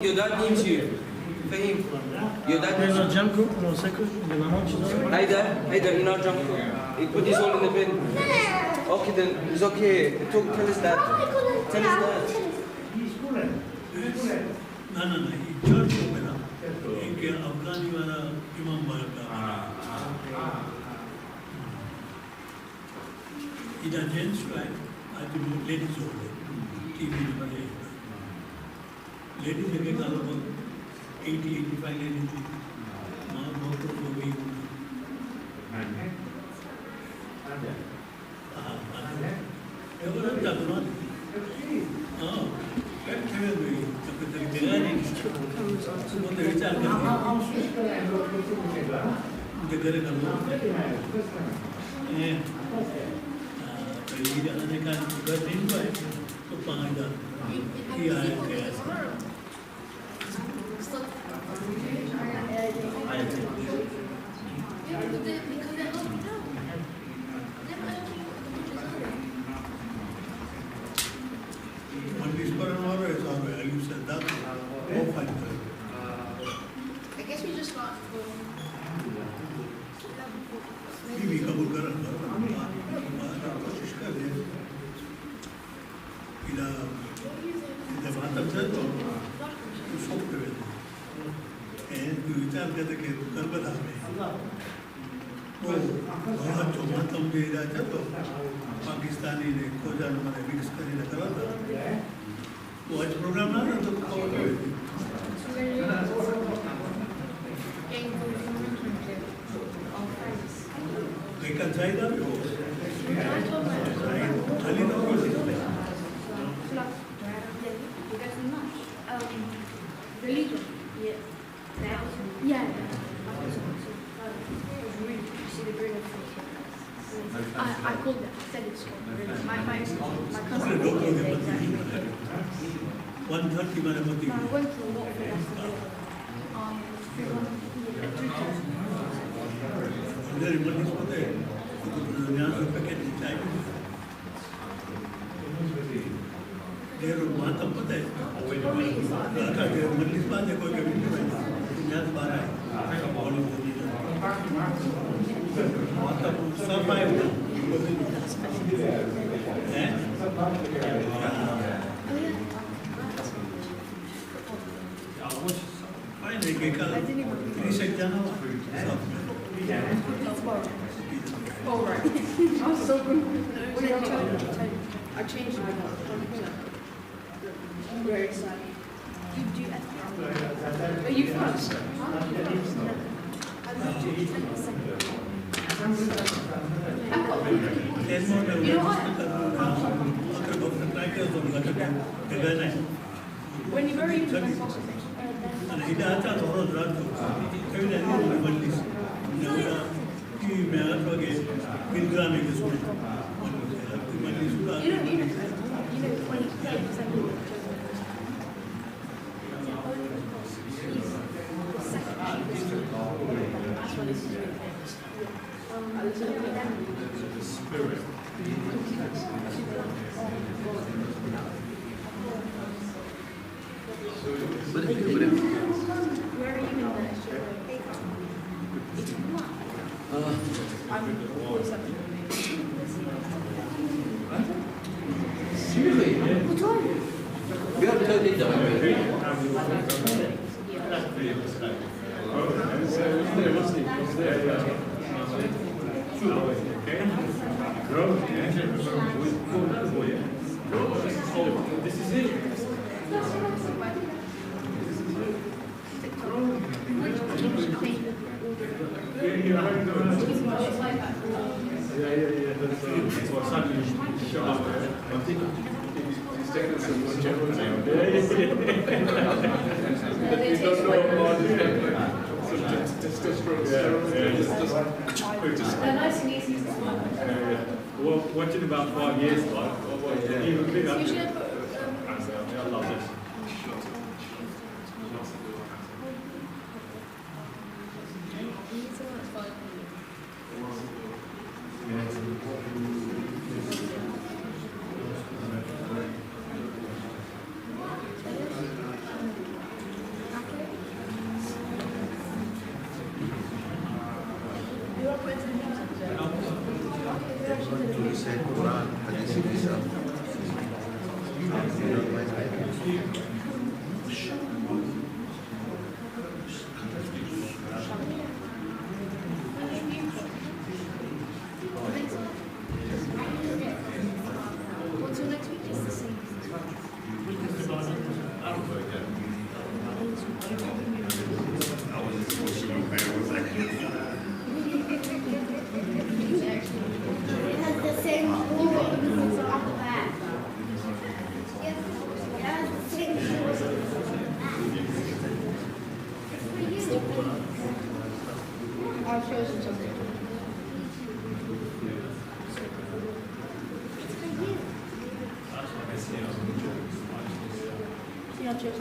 Your dad needs you. Fahim. Your dad needs you. Haidar, you know Junko. He put his all in the bin. Okay then, it's okay. Tell his dad. Tell his dad. No, he church open up. एक अफगानी वाला इमाम बारक का इधर gents right आज भी ladies हो गए TV में बने लेडीज के कालों में 80-85 लेडीज थी माँ बहुत हो गई ये वो लोग जाते हैं हाँ कैसे में भी जब तक जगह नहीं वो तो विचार करते हैं जगह का लोग ये ये जाने का घर नहीं हुआ है तो 5,000 किया है कैसे I guess we just got Pakistani ने खोजा हमारे मिक्स करने लगा था वो आज प्रोग्राम ना तो लेकिन चाहिए भी हो खाली ना हो religion. Yeah. I called it. I said it's called religion. My cousin told me the exact name. 130 माने मत I went to Watford yesterday. उधर मनीष पता है तो यहाँ से पैकेट चाहिए देर मातम पता है लड़का देर मनीष बात है कोई कभी नहीं बैठा यहाँ से बाहर आए मातम सब आए हैं फाइन है कल रिसेट जाना Oh, right. I'm so good. I changed my mind. I'm very excited. You do Are you first? You know what? When you very Seriously? What's wrong? We are totally done. This is it. Well, watching about 5 years ago, I love this. say Quran, Hadith yourself. Until next week, it's the same. It has the same rule on the back. It has the same rules on the back. I'll show you something. Yeah, I'll show you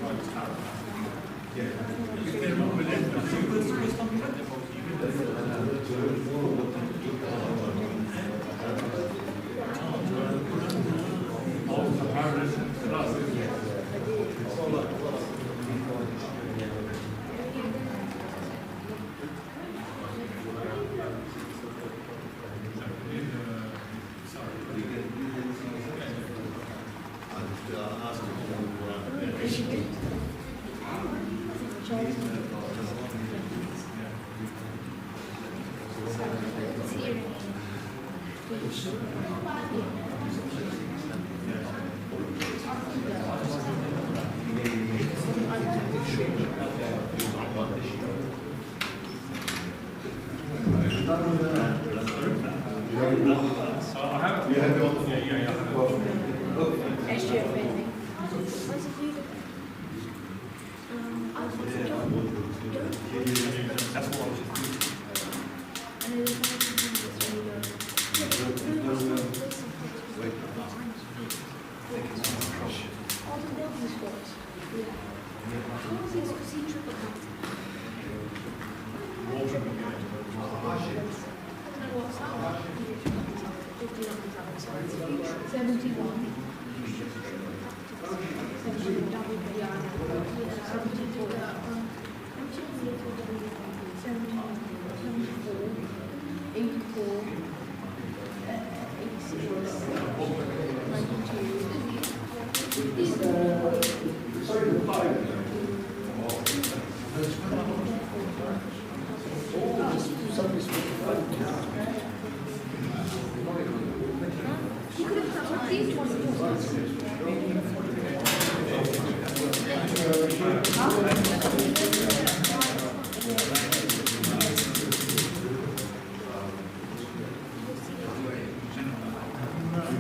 SGF maybe.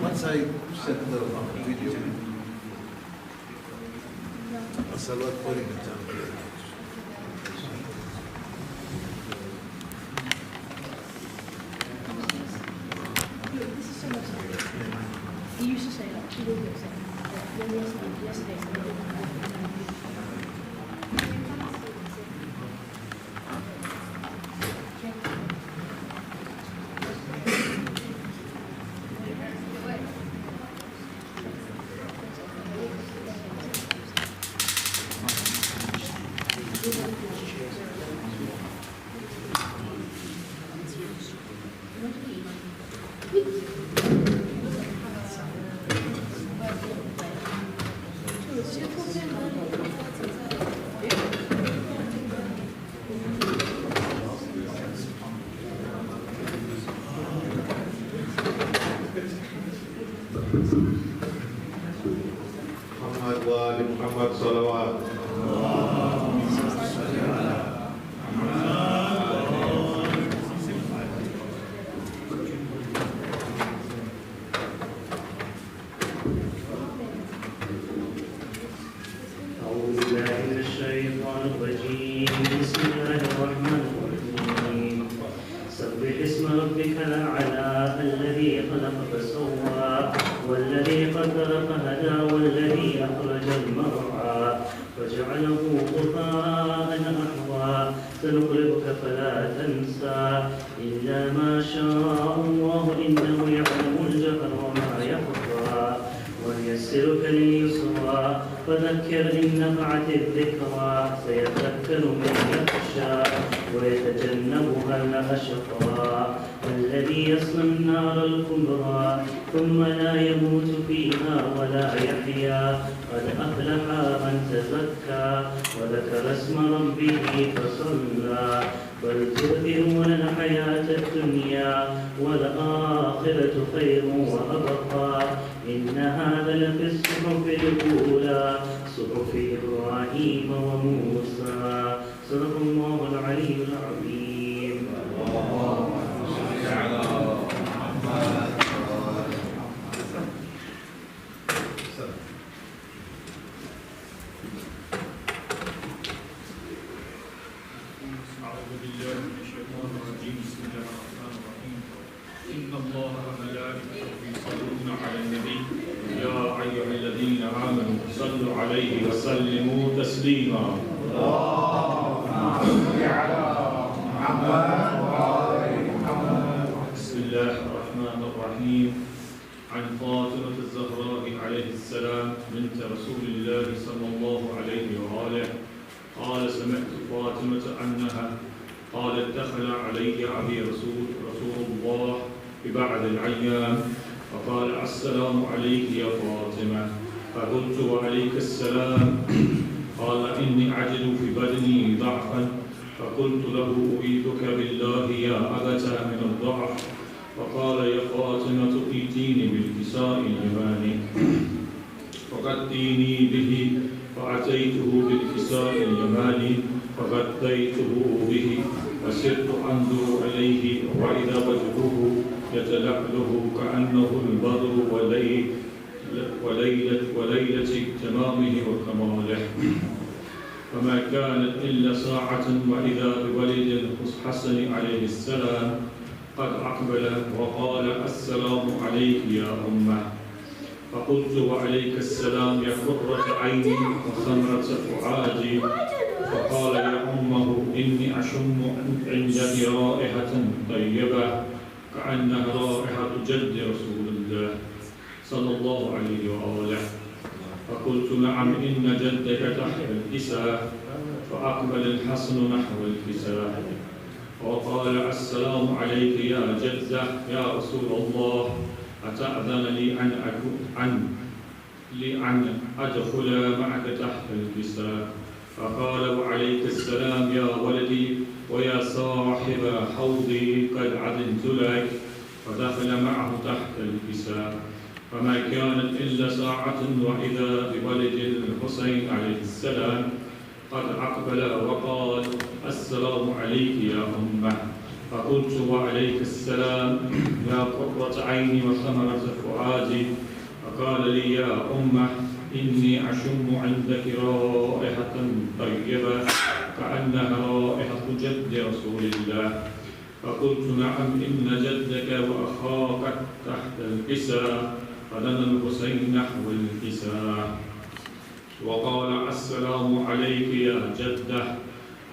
Once I set the video, I'll start putting it down here. This is so much. He used to say that. He didn't say that. Yesterday. محمد وآل محمد صلوات. أعوذ بالله من الشيطان الرجيم بسم الله الرحمن الرحيم سبح اسم ربك الأعلى الذي خلق فسوى والذي قدر فهدى والذي أخرج المرعى فجعله غثاء أحوى سنقرئك فلا تنسى إلا ما شاء الله إنه يعلم الجهر وما يخفى ونيسرك لليسرى فذكر فذكر إن نفعت الذكرى سيذكر من يخشى ويتجنبها الأشقى الذي يصلى النار الكبرى ثم لا يموت فيها ولا يحيا قد أفلح من تزكى وذكر اسم ربه فصلى بل تؤثرون الحياة الدنيا والآخرة خير وأبقى إن هذا لفي الصحف الأولى صحف إبراهيم وموسى صدق الله العلي العظيم. أعوذ بالله من الشيطان الرجيم بسم الله الرحمن الرحيم إن الله وملائكته يصلون على النبي يا أيها الذين آمنوا صلوا عليه وسلموا تسليما بسم الله الرحمن الرحيم عن فاطمة الزهراء عليه السلام بنت رسول الله صلى الله عليه وآله قال سمعت فاطمة أنها قالت دخل علي أبي رسول الله ببعض الأيام فقال السلام عليك يا فاطمة فقلت وعليك السلام قال إني أجد في بدني ضعفا فقلت له أعيذك بالله يا أبت من الضعف فقال يا فاطمة ائتيني بالكساء اليماني فغطيني به فأتيته بالكساء اليماني فغطيته به فسرت أنظر إليه وإذا وجهه يتلألؤ كأنه البدر وليلة تمامه وكماله فما كانت إلا ساعة وإذا بولد الحسن عليه السلام قد أقبل وقال السلام عليك يا أمه فقلت وعليك السلام يا قرة عيني وثمرة فؤادي فقال يا أمه إني أشم عندك رائحة طيبة كأنها رائحة جد رسول الله صلى الله عليه وآله فقلت نعم إن جدك تحت الكساء فأقبل الحسن نحو الكساء وقال السلام عليك يا جدة يا رسول الله أتأذن لي أن أدخل معك تحت الكساء فقال وعليك السلام يا ولدي ويا صاحب حوضي قد عدنت لك فدخل معه تحت الكساء فما كانت إلا ساعة وإذا بولد الحسين عليه السلام قد أقبل وقال السلام عليك يا أمه فقلت وعليك السلام يا قرة عيني وثمرة فؤادي فقال لي يا أمه إني أشم عندك رائحة طيبة كأنها رائحة جد رسول الله فقلت نعم إن جدك وأخاك تحت الكساء فدنا الحسين نحو الكساء وقال السلام عليك يا جدة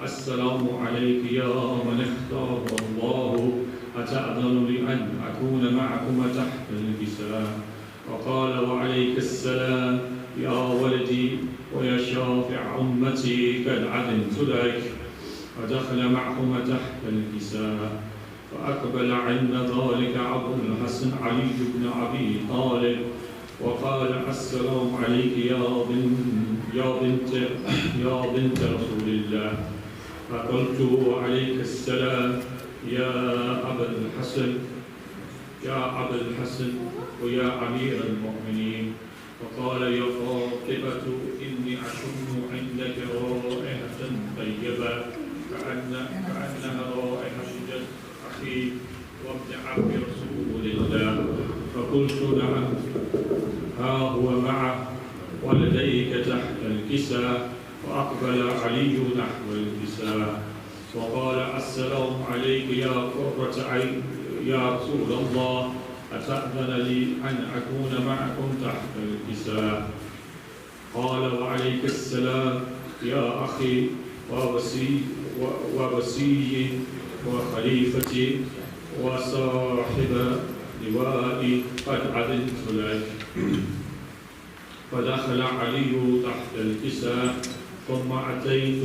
السلام عليك يا من اختار الله أتأذن لي أن أكون معكما تحت الكساء وقال وعليك السلام يا ولدي ويا شافع أمتي قد عدنت لك فدخل معهما تحت الكساء فأقبل عند ذلك عبد الحسن علي بن أبي طالب وقال السلام عليك يا بنت رسول الله فقلت وعليك السلام يا أبا الحسن ويا أمير المؤمنين فقال يا فاطمة إني أشم عندك رائحة طيبة كأنها رائحة جد أخي وابن عم رسول الله فقلت نعم ها هو معه ولديك تحت الكساء وأقبل علي نحو الكساء وقال السلام عليك يا قرة عين يا رسول الله أتأذن لي أن أكون معكم تحت الكساء قال وعليك السلام يا أخي ووسيي وخليفتي وصاحب لوائي قد عدلت لك فدخل علي تحت الكساء ثم أتيت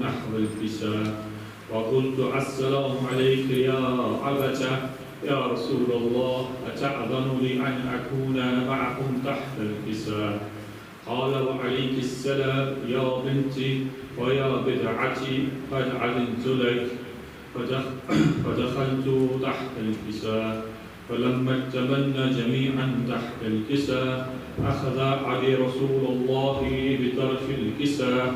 نحو الكساء وقلت السلام عليك يا أبتة يا رسول الله أتأذن لي أن أكون معكم تحت الكساء؟ قال وعليك السلام يا بنتي ويا بدعتي قد علمت لك. فدخلت تحت الكساء فلما اكتملنا جميعا تحت الكساء أخذ علي رسول الله بطرف الكساء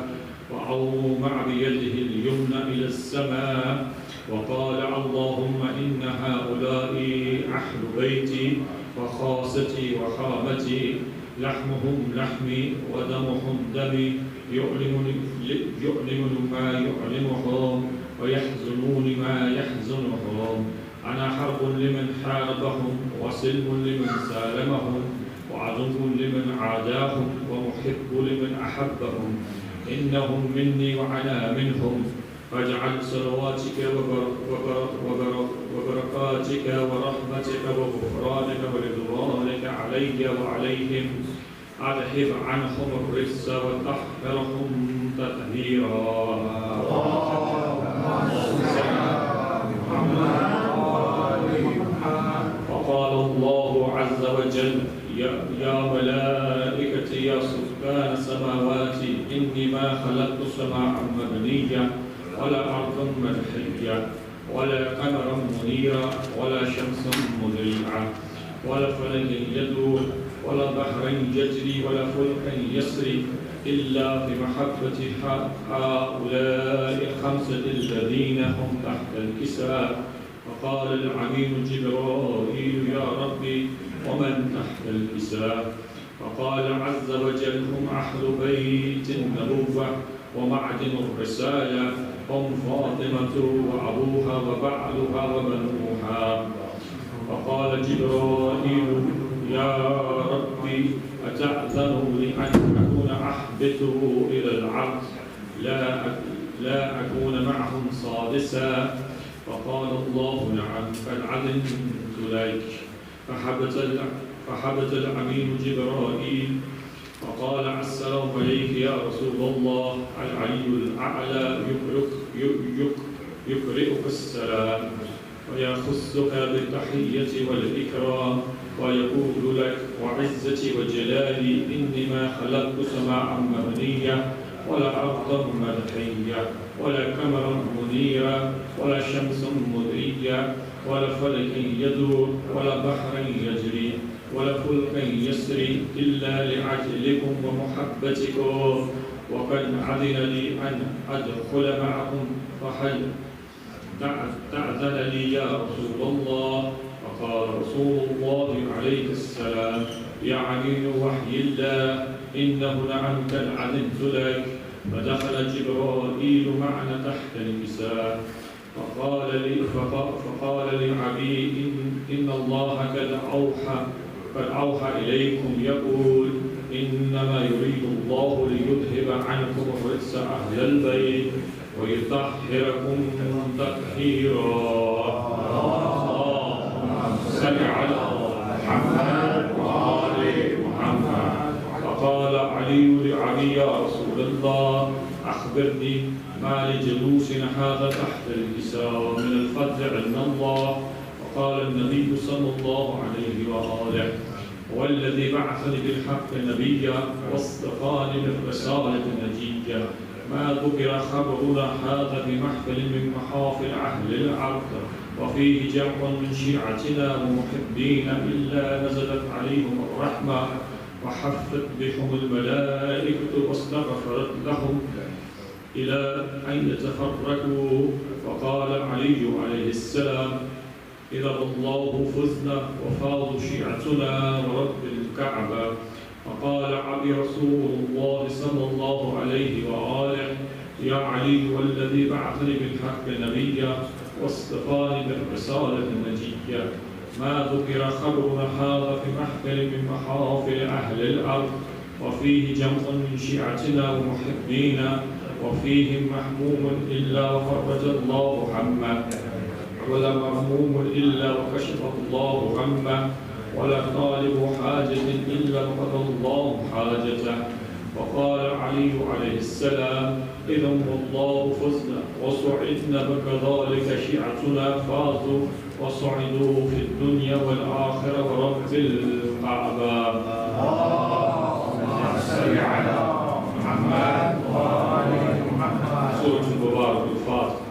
وأومع بيده اليمنى إلى السماء وقال اللهم إن هؤلاء أهل بيتي وخاصتي وحامتي لحمهم لحمي ودمهم دمي يؤلمني ما يؤلمهم ويحزنون ما يحزنهم. أنا حرب لمن حاربهم وسلم لمن سالمهم وعدو لمن عاداهم ومحب لمن أحبهم. إنهم مني وأنا منهم. فاجعل صلواتك وبركاتك ورحمتك وغفرانك ورضوانك علي وعليهم. أذهب عنهم الرجس وطهرهم تطهيرا. وقال الله عز وجل يا ملائكتي يا سكان سماواتي إني ما خلقت سماء مبنية ولا أرضا مدحية ولا قمرا منيرا ولا شمسا مضيعا ولا فلكا يدور ولا بحرا يجري ولا فلكا يسري إلا في محبة هؤلاء الخمسة الذين هم تحت الكساء. فقال العميد جبرائيل يا ربي ومن تحت الكساء؟ فقال عز وجل هم أهل بيت النبوة ومعدن الرسالة هم فاطمة وأبوها وبعلها وبنوها. فقال جبرائيل يا ربي أتأذن لي أن أكون أحبط إلى العرض لا أكون معهم سادسا؟ فقال الله نعم قد علمت لك. فحبت الأمين جبرائيل فقال السلام عليك يا رسول الله العلي الأعلى يقرئك السلام ويخصك بالتحية والإكرام ويقول لك وعزتي وجلالي إني ما خلقت سماء مبنية ولا أرضا مدحية ولا قمرا منيرا ولا شمسا مضيئة ولا فلك يدور ولا بحرا يجري ولا فلكا يسري إلا لعجلكم ومحبتكم. وقد أذن لي أن أدخل معكم فهل تأذن لي يا رسول الله؟ فقال رسول الله عليه السلام يا عميد وحي الله إنه نعم قد علمت لك. فدخل جبرائيل معنا تحت الكساء فقال لعبي إن الله قد أوحى إليكم يقول إنما يريد الله ليذهب عنكم الرجس أهل البيت ويطهركم تطهيرا. صل على محمد وآل محمد. فقال علي لعلي يا رسول الله أخبرني ما لجلوسنا هذا تحت الكساء من الفضل عند الله. وقال النبي صلى الله عليه وآله والذي بعثني بالحق نبيا واصطفاني بالرسالة نجيا ما ذكر خبرنا هذا بمحفل من محافل أهل الأرض وفيه جمع من شيعتنا ومحبين إلا نزلت عليهم الرحمة وحفت بهم الملائكة واستغفرت لهم إلى أن يتفرقوا. فقال علي عليه السلام إذا الله فزنا وفاض شيعتنا ورب الكعبة. فقال عبي رسول الله صلى الله عليه وآله يا علي والذي بعثني بالحق نبيا واصطفاني بالرسالة النجية ما ذكر خبرنا هذا في محفل من محافل أهل الأرض وفيه جمع من شيعتنا ومحبينا وفيهم محموم إلا وفرج الله همه ولا مهموم إلا وكشف الله همه ولا طالب حاجة إلا قضى الله حاجته. وقال علي عليه السلام: إذا والله فزنا وسعدنا بكذلك شيعتنا فازوا وصعدوا في الدنيا والآخرة ورب الكعبة. اللهم صل على محمد وآل محمد. سورة المبارك الفاتحة.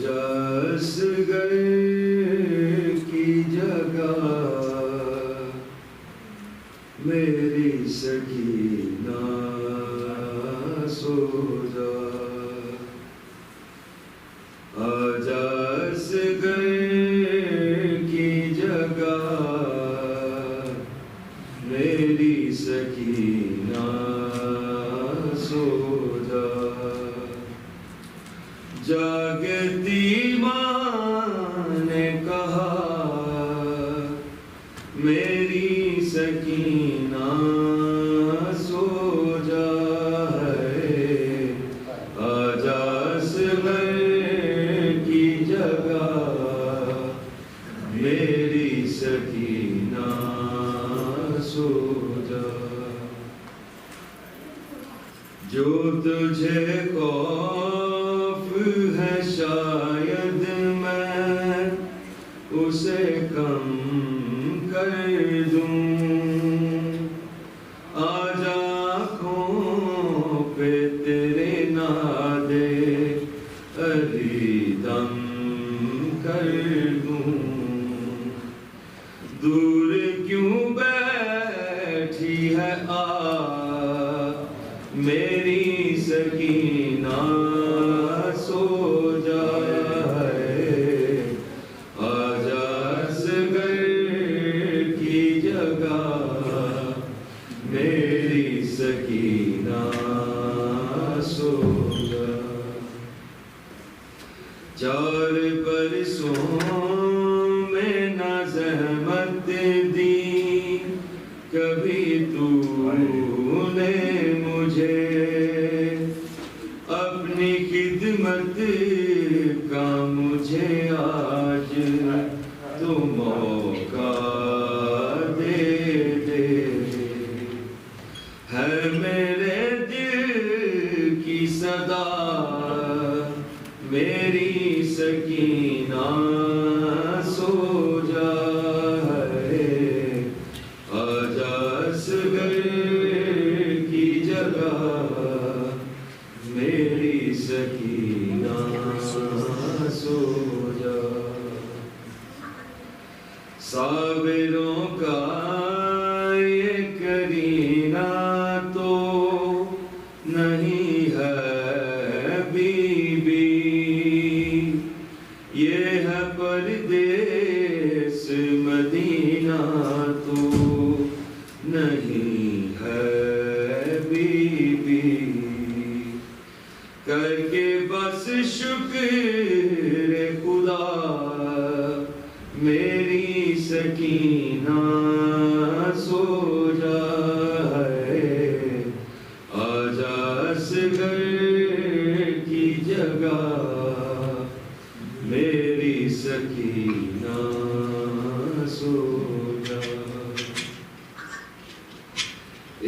जस गए जागती माँ ने कहा मेरी सकीना सो जा है, आजा असगर की जगह मेरी सकीना सो जा। जो तुझे खौफ है शायद मैं उसे कम कर दूं, आजा आँखों पे तेरे नादे अली दम कर दूं। दूर क्यों बैठी है मेरी सकीना सो जा है, आजा असगर की जगह मेरी सकीना सो जा। 4 बरसों में न ज़हमत दी कभी तूने मुझे, अपनी खिदमत का मुझे आज तो मौका दे दे। है मेरे दिल की सदा मेरी सकीना सो जा है, आजा असगर की जगह मेरी सकीना सो जा। साबिरों का ये करीना तो नहीं है बीबी, ये है परदेस मदीना तो नहीं है बीबी। करके बस शुक्र खुदा मेरी सकीना सो जा है, आजा असगर की जगह मेरी सकीना सो जा।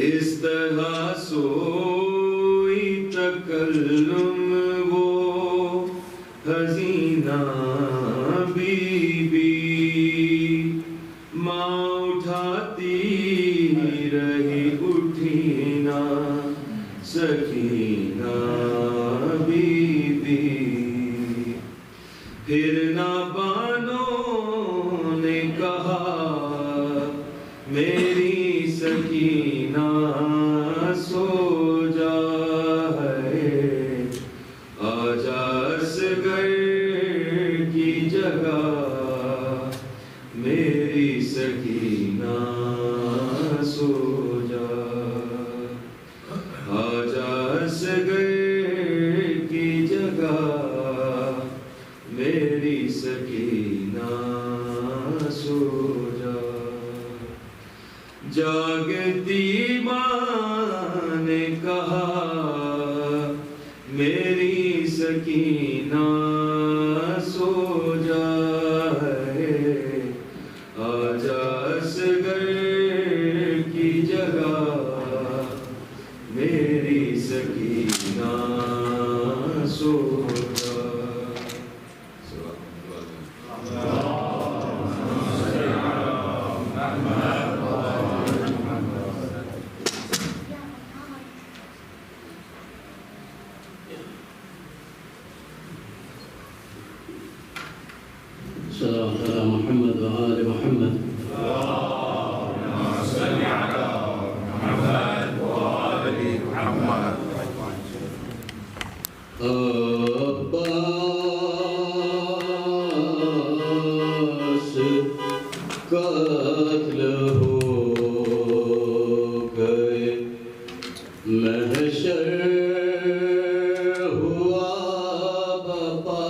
इस तरह सोई तकल्लुम वो हसीना बीबी, माँ उठाती रही उठी ना सकीना बीबी। फिर ना बानों ने कहा मेरी सकीना सो जा है, आजा असगर की जगह मेरी सकीना सो जा, आजा असगर की जगह मेरी सकीना सो जा। जागती माँ ने कहा मेरी सकीना सो जा है, आजा असगर की जगह मेरी सकीना सो जा। सल्लल्लाहु अलैहि मुहम्मद व आले मुहम्मद। अब्बास कत्ल हो गए, महशर हुआ बपा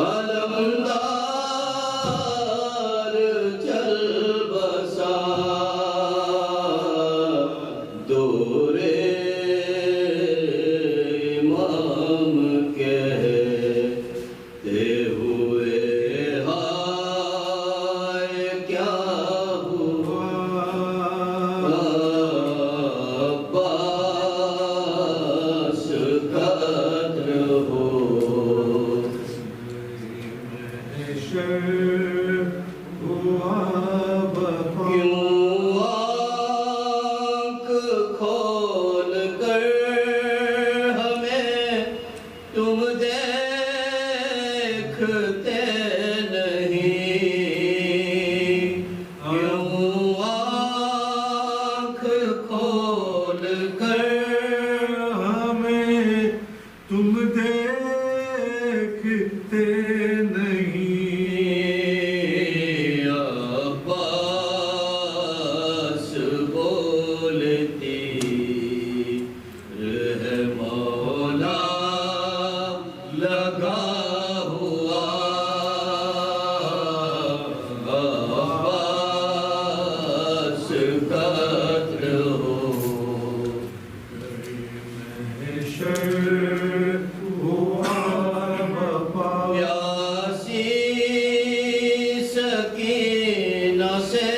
अलमदार चल बसा दोरे इमाम कहते हुए हाय क्या हुआ अब्बास कद्र हो क्यों आँख खोल कर हमें तुम देखते नहीं क्यों आँख खोल कर हमें तुम देखते नहीं अब्बास बोलती रहे मौला लगा हुआ अब्बास कद्र हो प्यासी सकीना से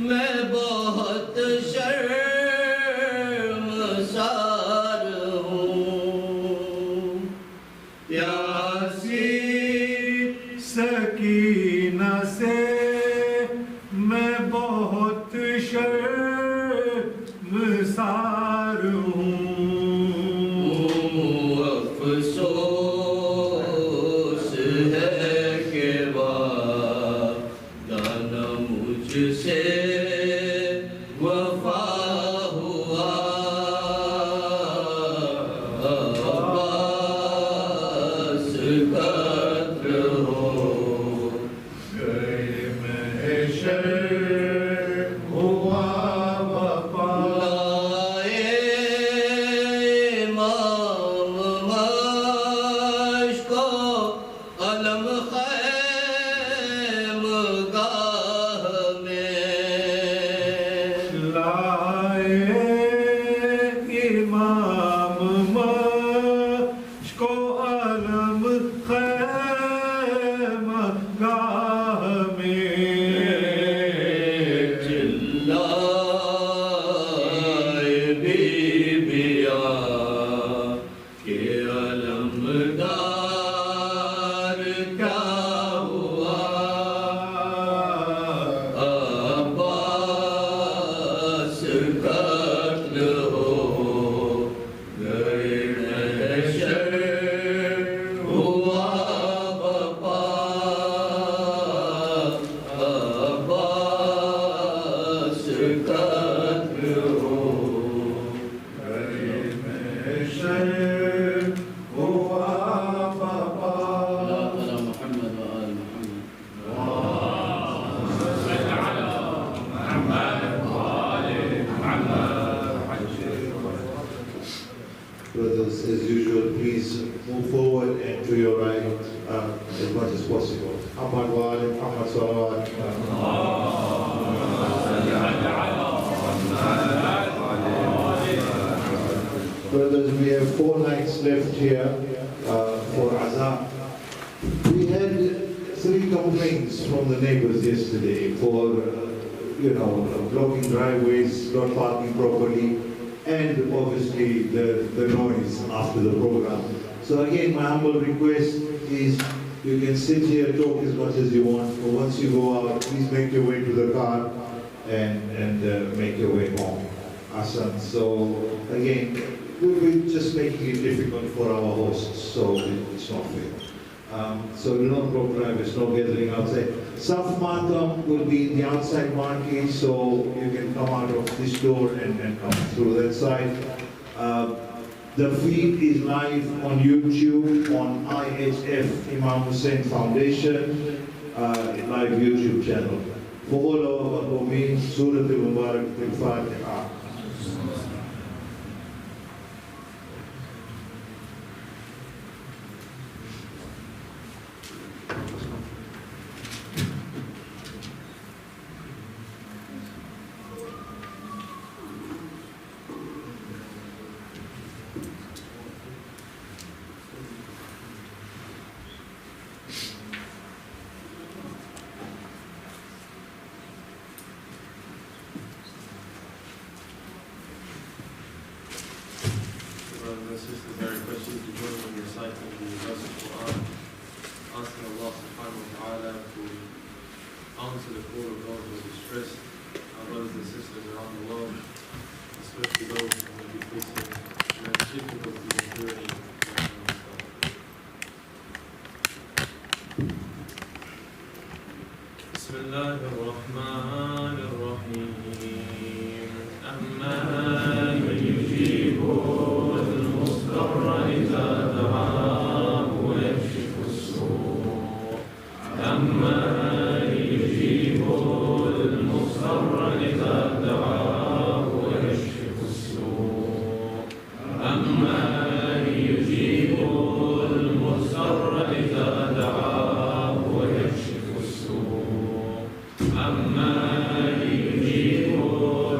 मैं बहुत शर्मसार हूँ प्यासी सकीना से मैं बहुत शर्मसार हूँ अफसोस है कि वादा न मुझसे वफा हुआ अब्बास कद्र हो गए महशर हुआ वफा लाए इमाम मश्को अलम खैमगाह में लाए इमाम मश्को अलम खैमगाह में चिल्लाए बीबिया के अलमदार क्या हुआ अब्बास कत्ल हो गए महशर हुआ बपा अब्बास कत्ल हो महशर हुआ वफा मोहम्मद व आल Mohammad Brothers, as usual, please move forward and to your right as much as possible. Ahmad wa ali Muhammad salawat. Brothers, we have 4 nights left here for Azaa. We had 3 complaints from the neighbors yesterday for, blocking driveways, not parking properly, and obviously the noise after the program. So again, my humble request is you can sit here, talk as much as you want, but once you go out, please make your way to the car and make your way home. Asan. So again, we're just making it difficult for our hosts, so it's not fair. So do not block driveways, no gathering outside. Saf Matam will be in the outside marquee, so you can come out of this door and come through that side. The feed is live on YouTube, on IHF Imam Husein Foundation, live YouTube channel. For all our Mu'min, Surah Al-Mubarak Al-Fatiha. Allah subhanahu wa ta'ala to answer the call of those who are distressed, our brothers and sisters around the world, especially those who may be facing difficulties in journey. بسم الله الرحمن الرحيم أمن يجيب المضطر إذا دعاه ويكشف السوء أمن يجيب المضطر إذا دعاه ويكشف السوء أمن يجيب المضطر إذا دعاه ويكشف السوء أما يجيب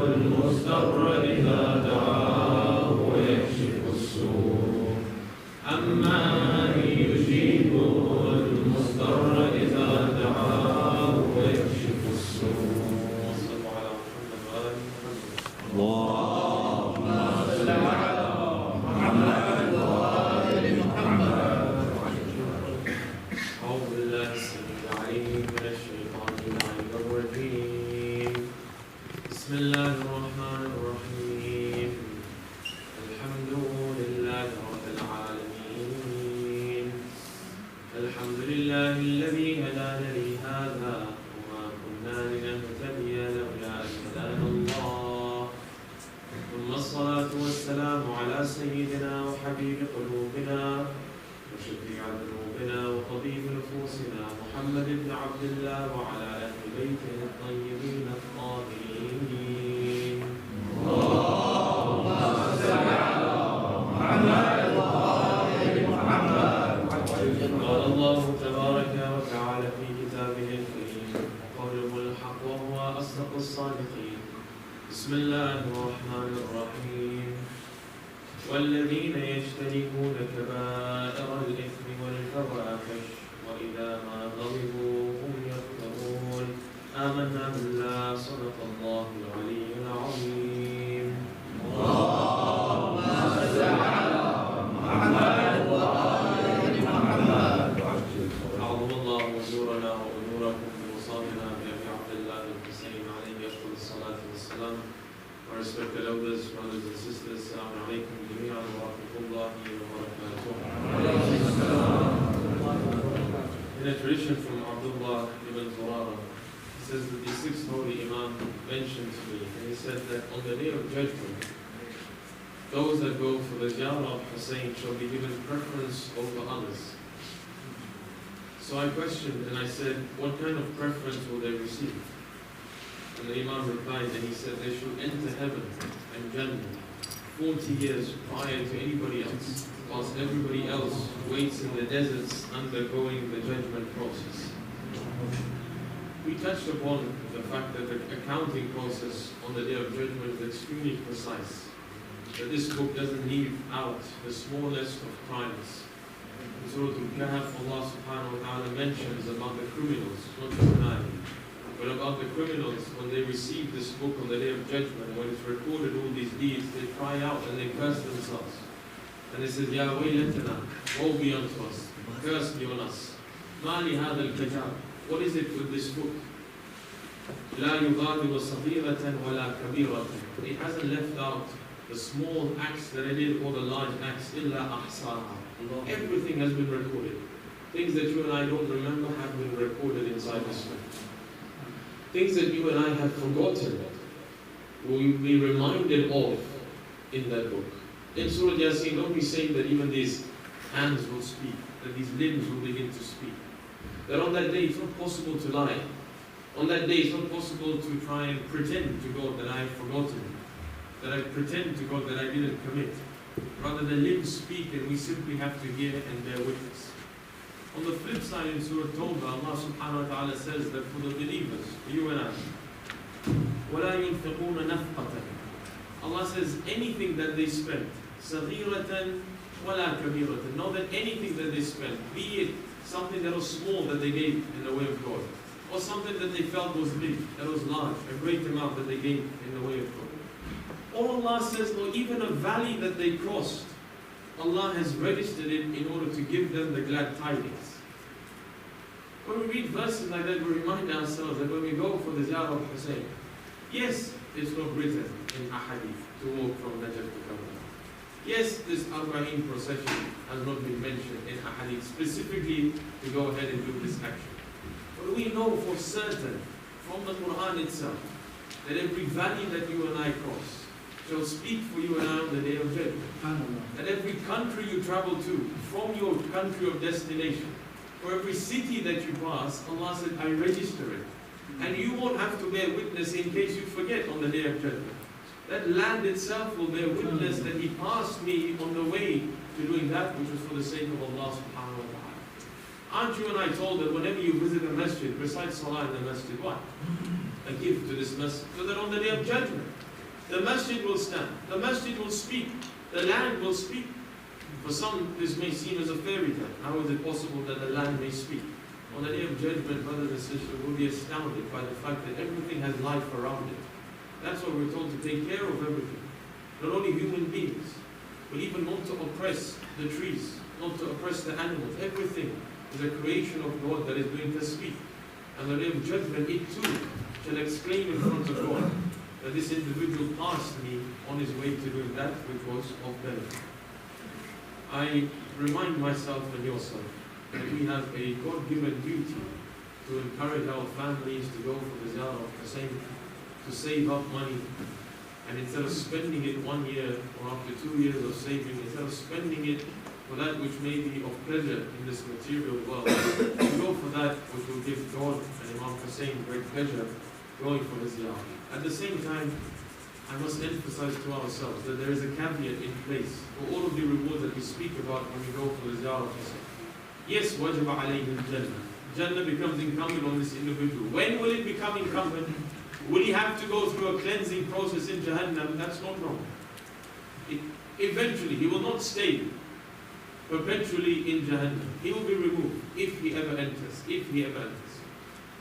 المضطر إذا دعاه ويكشف السوء أما يجيب المضطر إذا دعاه ويكشف السوء صلوا على محمد وآل محمد أعوذ بالله السميع العليم من الشيطان اللعين الرجيم بسم الله الرحمن الرحيم الحمد لله رب العالمين الحمد لله الذي هدانا لهذا وما كنا لنهتدي لولا أن هدانا الله ثم الصلاة والسلام على سيدنا وحبيب قلوبنا وشفيع ذنوبنا وطبيب نفوسنا محمد بن عبد الله وعلى أهل بيته الطيبين الطاهرين اللهم صل على محمد وآل محمد قال الله تبارك وتعالى في كتابه الكريم قوله الحق وهو أصدق الصادقين بسم الله الرحمن الرحيم والذين يجتنبون كبائر الإثم والفواحش وإذا ما غضبوا هم يغفرون آمنا بالله صدق الله العلي العظيم اللهم صل على محمد وآل محمد أعظم الله أجورنا وأجوركم بوصالنا بأبي عبد الله الحسين عليه أفضل الصلاة والسلام. Our respected elders, brothers and sisters, Assalamu alaikum jami'an wa rahmatullahi wa barakatuh. In a tradition from Abdullah ibn Zurara, he says that the sixth holy Imam mentioned to me, and he said that on the day of judgment, those that go for the ziyarah of Husein shall be given preference over others. So I questioned and I said, what kind of preference will they receive? And the Imam replied and he said they should enter heaven and Jannah 40 years prior to anybody else, whilst everybody else waits in the deserts undergoing the judgment process. We touched upon the fact that the accounting process on the day of judgment is extremely precise, that this book doesn't leave out the smallest of crimes. In Surah Al-Kahf, Allah subhanahu wa ta'ala mentions about the criminals, not the criminals, but about the criminals when they receive this book on the day of judgment, when it's recorded all these deeds, they cry out and they curse themselves. And they say, Ya waylatana, woe be unto us, curse be on us. Ma li hadha al-kitab, what is it with this book? La yughadiru saghiratan wa la kabiratan. It hasn't left out the small acts that I did or the large acts, illa ahsaha. Everything has been recorded. Things that you and I don't remember have been recorded inside this book. Things that you and I have forgotten will be reminded of in that book. In Surah Yasin, don't be saying that even these hands will speak, that these limbs will begin to speak. That on that day it's not possible to lie. On that day it's not possible to try and pretend to God that I have forgotten, that I pretend to God that I didn't commit. Rather, the limbs speak and we simply have to hear and bear witness. On the flip side, in Surah Tawbah, Allah subhanahu wa ta'ala says that for the believers, you and I, وَلَا يُنْفِقُونَ نَفْقَةً. Allah says anything that they spend, صَغِيرَةً وَلَا كَبِيرَةً. Know that anything that they spend, be it something that was small that they gave in the way of God, or something that they felt was big, that was large, a great amount that they gave in the way of God. Or Allah says, or even a valley that they crossed, Allah has registered it in order to give them the glad tidings. When we read verses like that, we remind ourselves that when we go for the ziyarah of Husein, yes, it's not written in ahadith to walk from Najaf to Karbala. Yes, this Arba'in procession has not been mentioned in ahadith specifically to go ahead and do this action. But we know for certain from the Quran itself that every valley that you and I cross shall speak for you and I on the day of judgment. That every country you travel to, from your country of destination, for every city that you pass, Allah said, I register it. And you won't have to bear witness in case you forget on the day of judgment. That land itself will bear witness that he passed me on the way to doing that which was for the sake of Allah subhanahu wa ta'ala. Aren't you and I told that whenever you visit a masjid, recite salah in the masjid, what? A gift to this masjid. So that on the day of judgment, the masjid will stand, the masjid will speak, the land will speak. For some, this may seem as a fairy tale. How is it possible that the land may speak? On the day of judgment, brothers and sisters, will be astounded by the fact that everything has life around it. That's why we're told to take care of everything. Not only human beings, but even not to oppress the trees, not to oppress the animals. Everything is a creation of God that is going to speak. And on the day of judgment, it too shall exclaim in front of God that this individual passed me on his way to doing that which was of benefit. I remind myself and yourself that we have a God-given duty to encourage our families to go for the ziyarah of Husein, to save up money, and instead of spending it 1 year or after 2 years of saving, instead of spending it for that which may be of pleasure in this material world, to go for that which will give God and Imam Husein great pleasure, going for the ziyarah. At the same time, I must emphasize to ourselves that there is a caveat in place for all of the rewards that we speak about when we go for the ziyarah of Husein. Yes, wajib alayhi al-jannah. Jannah becomes incumbent on this individual. When will it become incumbent? Will he have to go through a cleansing process in Jahannam? That's not wrong. Eventually, he will not stay perpetually in Jahannam. He will be removed if he ever enters. If he ever enters.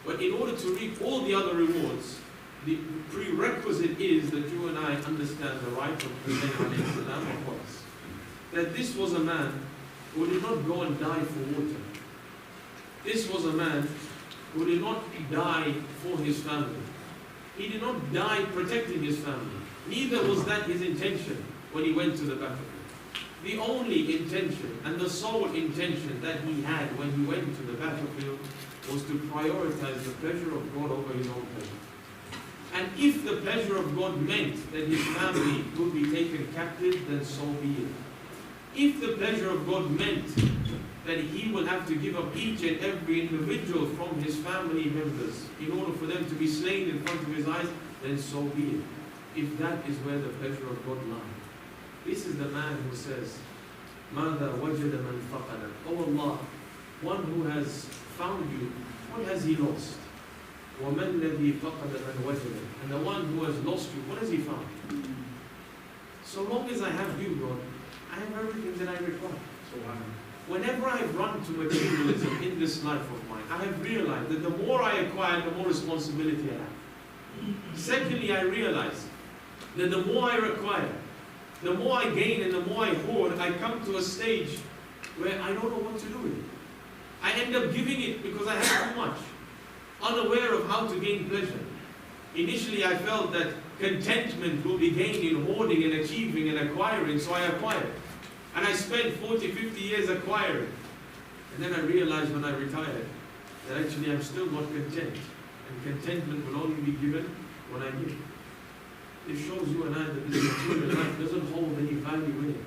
But in order to reap all the other rewards, the prerequisite is that you and I understand the right of Husayn alayhi salam upon us. That this was a man who did not go and die for water. This was a man who did not die for his family. He did not die protecting his family. Neither was that his intention when he went to the battlefield. The only intention and the sole intention that he had when he went to the battlefield was to prioritize the pleasure of God over his own pleasure. And if the pleasure of God meant that his family would be taken captive, then so be it. If the pleasure of God meant that he will have to give up each and every individual from his family members in order for them to be slain in front of his eyes, then so be it. If that is where the pleasure of God lies. This is the man who says, مَاذَا وَجَدَ مَنْ فَقَدَ. Oh Allah, one who has found you, what has he lost? وَمَنْ الَّذِي فَقَدَ مَنْ وَجَدَ. And the one who has lost you, what has he found? So long as I have you, God, I have everything that I require. Whenever I've run to materialism in this life of mine, I have realized that the more I acquire, the more responsibility I have. Secondly, I realize that the more I require, the more I gain and the more I hoard, I come to a stage where I don't know what to do with it. I end up giving it because I have too much, unaware of how to gain pleasure. Initially, I felt that contentment will be gained in hoarding and achieving and acquiring, so I acquired. And I spent 40, 50 years acquiring. And then I realized when I retired that actually I'm still not content. And contentment will only be given when I give. It shows you and I that this material life doesn't hold any value in it.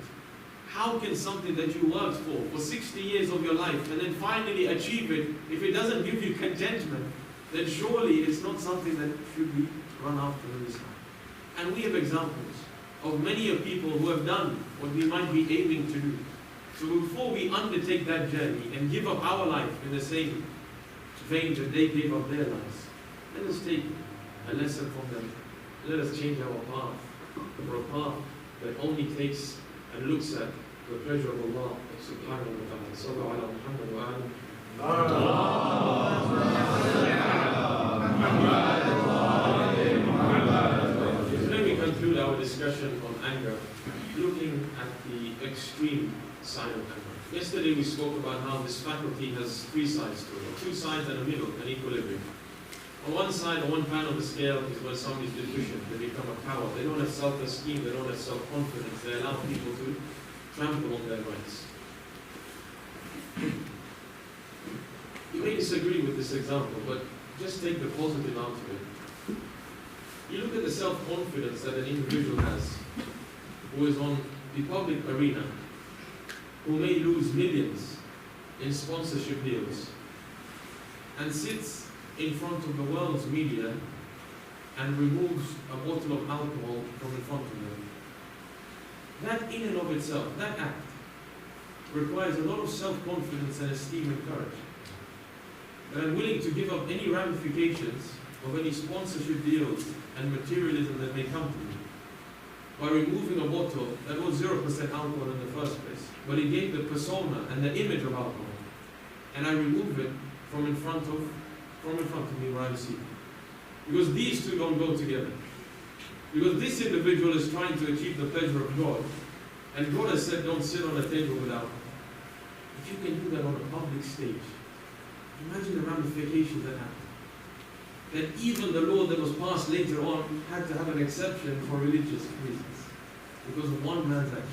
How can something that you worked for 60 years of your life and then finally achieve it, if it doesn't give you contentment, then surely it's not something that should be run after in this life. And we have examples of many of people who have done what we might be aiming to do. So before we undertake that journey and give up our life in the same vein that they gave up their lives, let us take a lesson from them. Let us change our path for a path that only takes and looks at the pleasure of Allah subhanahu wa ta'ala. Sallallahu ala Muhammad wa ala. Let me conclude our discussion on anger, looking at the extreme side of anger. Yesterday we spoke about how this faculty has three sides to it, two sides and a middle, an equilibrium. On one side, on one pan of the scale is when somebody's deficient, they become a coward. They don't have self-esteem, they don't have self-confidence, they allow people to trample on their rights. You may disagree with this example, but just take the positive out of it. You look at the self-confidence that an individual has, who is on the public arena, who may lose millions in sponsorship deals, and sits in front of the world's media and removes a bottle of alcohol from in front of them. That in and of itself, that act, requires a lot of self-confidence and esteem and courage. And I'm willing to give up any ramifications of any sponsorship deals and materialism that may come to me by removing a bottle that was 0% alcohol in the first place, but it gave the persona and the image of alcohol, and I remove it from in front of me where I'm seated. Because these two don't go together. Because this individual is trying to achieve the pleasure of God, and God has said don't sit on a table with alcohol. If you can do that on a public stage, imagine the ramifications that happen. That even the law that was passed later on had to have an exception for religious reasons because of one man's action.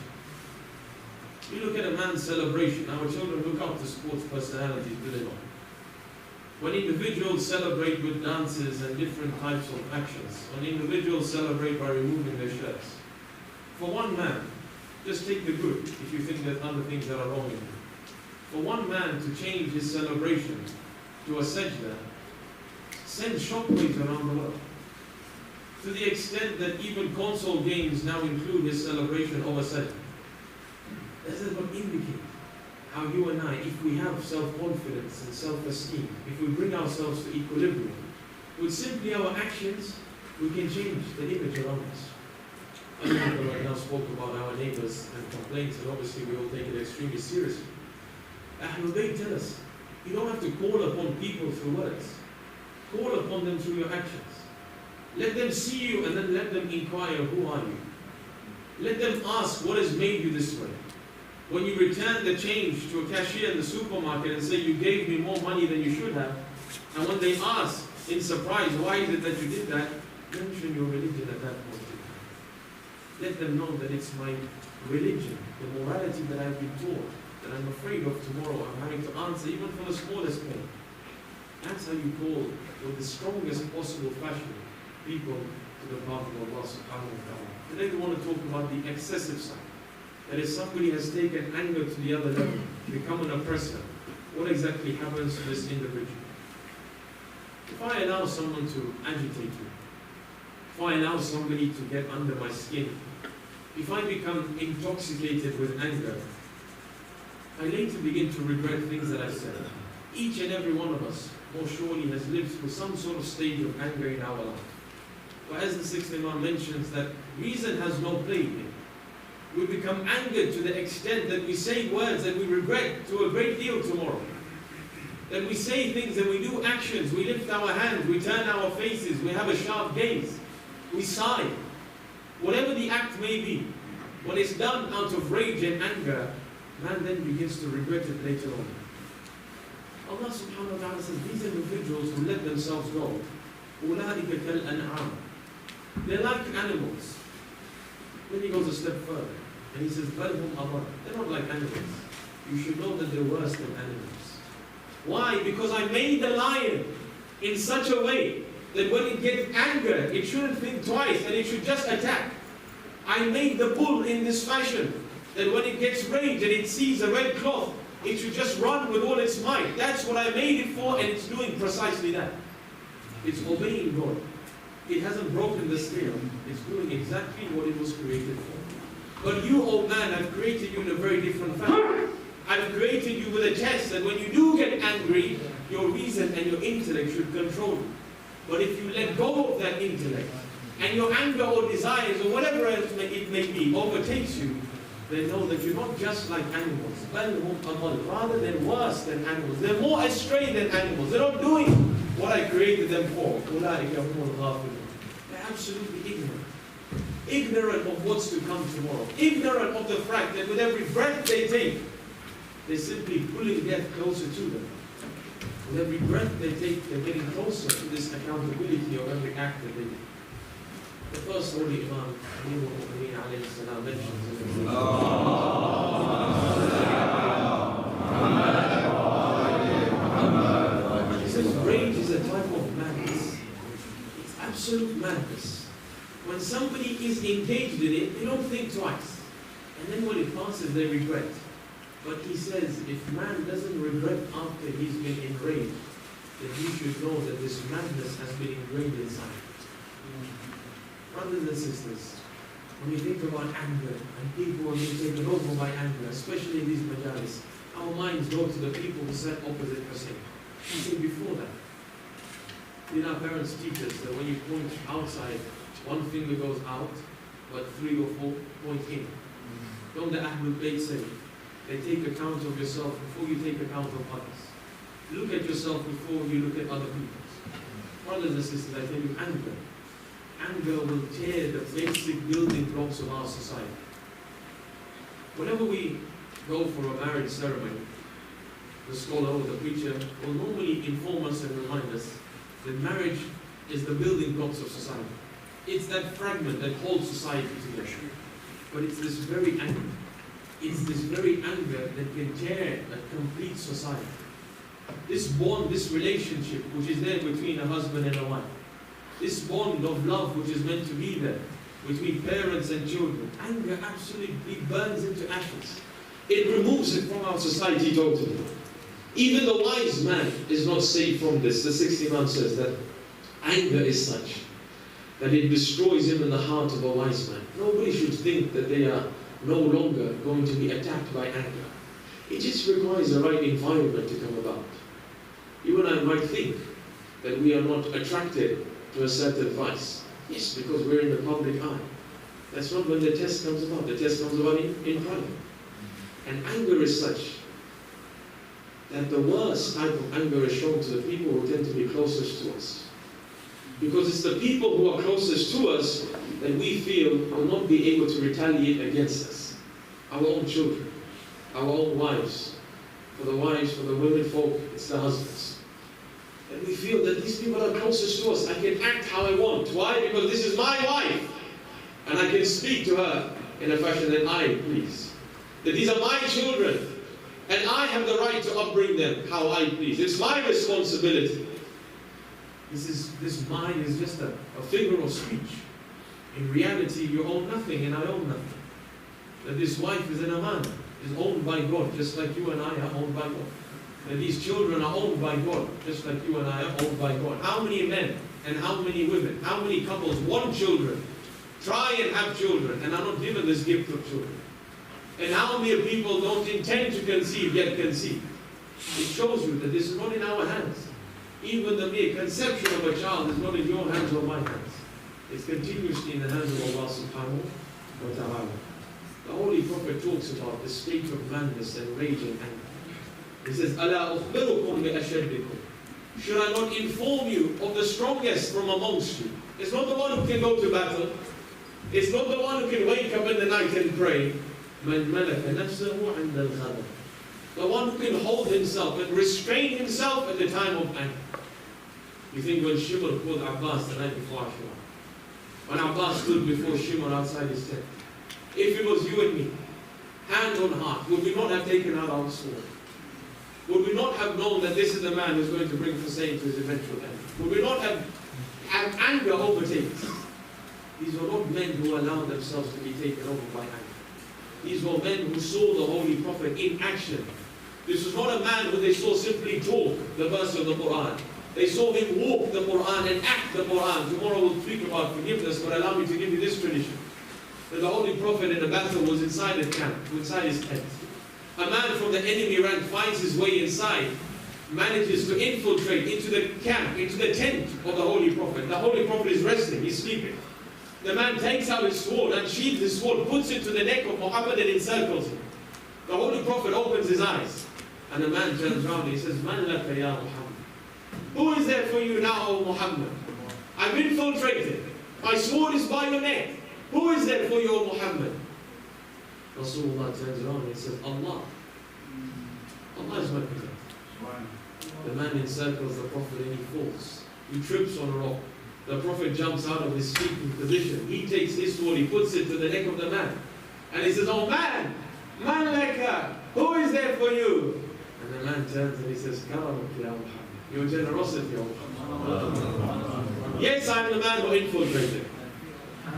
You look at a man's celebration. Our children look up to sports personalities, do they not? When individuals celebrate with dances and different types of actions, when individuals celebrate by removing their shirts, for one man, just take the good if you think there's other things that are wrong in it. For one man to change his celebration to a sajda sends shockwaves around the world. To the extent that even console games now include his celebration of a sajda. This is what indicates how you and I, if we have self-confidence and self-esteem, if we bring ourselves to equilibrium, with simply our actions, we can change the image around us. Other people right now spoke about our neighbors and complaints, and obviously we all take it extremely seriously. Ahlul Bayt tell us, you don't have to call upon people through words. Call upon them through your actions. Let them see you and then let them inquire, who are you? Let them ask, what has made you this way? When you return the change to a cashier in the supermarket and say, you gave me more money than you should have, and when they ask in surprise, why is it that you did that? Mention your religion at that point. Let them know that it's my religion, the morality that I've been taught, that I'm afraid of tomorrow. I'm having to answer even for the smallest thing. That's how you call, with the strongest possible fashion, people to the path of Allah subhanahu wa ta'ala. Today we want to talk about the excessive side. That if somebody has taken anger to the other level, become an oppressor, what exactly happens to this individual? If I allow someone to agitate me, if I allow somebody to get under my skin, if I become intoxicated with anger, I later begin to regret things that I've said. Each and every one of us, more surely, has lived through some sort of stage of anger in our life. But as the sixth Imam mentions, that reason has no play here. We become angered to the extent that we say words that we regret to a great deal tomorrow. That we say things and we do actions, we lift our hands, we turn our faces, we have a sharp gaze, we sigh. Whatever the act may be, when it's done out of rage and anger, man then begins to regret it later on. Allah subhanahu wa ta'ala says, these individuals who let themselves go, أُولَٰئِكَ كَالْأَنْعَامِ, they're like animals. Then he goes a step further, and he says, بَلْ هُمْ أَضَلُّ, they're not like animals. You should know that they're worse than animals. Why? Because I made the lion in such a way that when it gets anger, it shouldn't think twice and it should just attack. I made the bull in this fashion, that when it gets rage and it sees a red cloth, it should just run with all its might. That's what I made it for, and it's doing precisely that. It's obeying God. It hasn't broken the scale. It's doing exactly what it was created for. But you, old man, I've created you in a very different fashion. I've created you with a test that when you do get angry, your reason and your intellect should control you. But if you let go of that intellect, and your anger or desires or whatever else it may be overtakes you, then know that you're not just like animals. Rather than worse than animals. They're more astray than animals. They're not doing what I created them for. They're absolutely ignorant. Ignorant of what's to come tomorrow. Ignorant of the fact that with every breath they take, they're simply pulling death closer to them. With every breath they take, they're getting closer to this accountability of every act that they do. The first holy Imam, Amir al-Mu'mineen alayhi salam, mentions he says rage is a type of madness. It's absolute madness. When somebody is engaged in it, they don't think twice. And then when it passes, they regret. But he says, if man doesn't regret after he's been enraged, then he should know that this madness has been ingrained inside. Brothers and sisters, when we think about anger, and people are being taken over by anger, especially in these Majlise, our minds go to the people who sat opposite Husein. I said before that, did our parents teach us that when you point outside, one finger goes out, but 3 or 4 point in? Don't the Ahlul Bayt say, they take account of yourself before you take account of others. Look at yourself before you look at other people. Brothers and sisters, I tell you, anger will tear the basic building blocks of our society. Whenever we go for a marriage ceremony, the scholar or the preacher will normally inform us and remind us that marriage is the building blocks of society. It's that fragment that holds society together. But it's this very anger. It's this very anger that can tear a complete society. This bond, this relationship which is there between a husband and a wife. This bond of love which is meant to be there between parents and children. Anger absolutely burns into ashes. It removes it from our society totally. Even the wise man is not safe from this. The 60th Imam says that anger is such that it destroys him in the heart of a wise man. Nobody should think that they are no longer going to be attacked by anger. It just requires the right environment to come about. You and I might think that we are not attracted to a certain vice. Yes, because we're in the public eye. That's not when the test comes about. The test comes about in private. And anger is such that the worst type of anger is shown to the people who tend to be closest to us. Because it's the people who are closest to us that we feel will not be able to retaliate against us. Our own children, our own wives. For the wives, for the women folk, it's the husbands. And we feel that these people are closest to us. I can act how I want. Why? Because this is my wife. And I can speak to her in a fashion that I please. That these are my children. And I have the right to upbring them how I please. It's my responsibility. This mine is just a figure of speech. In reality, you own nothing and I own nothing. That this wife is an amana, is owned by God, just like you and I are owned by God. That these children are owned by God, just like you and I are owned by God. How many men and how many women, how many couples want children, try and have children, and are not given this gift of children? And how many people don't intend to conceive, yet conceive? It shows you that this is not in our hands. Even the mere conception of a child is not in your hands or my hands. It's continuously in the hands of Allah subhanahu wa ta'ala. The Holy Prophet talks about the state of madness and rage and anger. He says, أَلَا أُخْبِرُكُمْ بِأَشَدِّكُمْ. Should I not inform you of the strongest from amongst you? It's not the one who can go to battle. It's not the one who can wake up in the night and pray. مَنْ مَلَكَ نَفْسَهُ عِنْدَ الْغَضَبِ. The one who can hold himself and restrain himself at the time of anger. You think when Shimr called Abbas the night before Ashura, when Abbas stood before Shimr outside his tent, if it was you and me, hand on heart, would we not have taken out our sword? Would we not have known that this is the man who's going to bring Husein to his eventual end? Would we not have anger overtake us? These were not men who allowed themselves to be taken over by anger. These were men who saw the Holy Prophet in action. This was not a man who they saw simply talk the verse of the Quran. They saw him walk the Quran and act the Quran. Tomorrow we'll speak about forgiveness, but allow me to give you this tradition. That the Holy Prophet in a battle was inside the camp, inside his tent. A man from the enemy rank finds his way inside, manages to infiltrate into the camp, into the tent of the Holy Prophet. The Holy Prophet is resting, he's sleeping. The man takes out his sword, unsheathes his sword, puts it to the neck of Muhammad and encircles him. The Holy Prophet opens his eyes, and the man turns around and he says, Man laka ya Muhammad? Who is there for you now, O Muhammad? I've infiltrated. My sword is by your neck. Who is there for you, O Muhammad? Rasulullah turns around and he says, Allah. Allah is my protector. The man encircles the Prophet and he falls. He trips on a rock. The Prophet jumps out of his sleeping position. He takes his sword, he puts it to the neck of the man. And he says, oh man, man laka, who is there for you? And the man turns and he says, Karamak ya Muhammad, your generosity, O Muhammad. Yes, I am the man who infiltrated.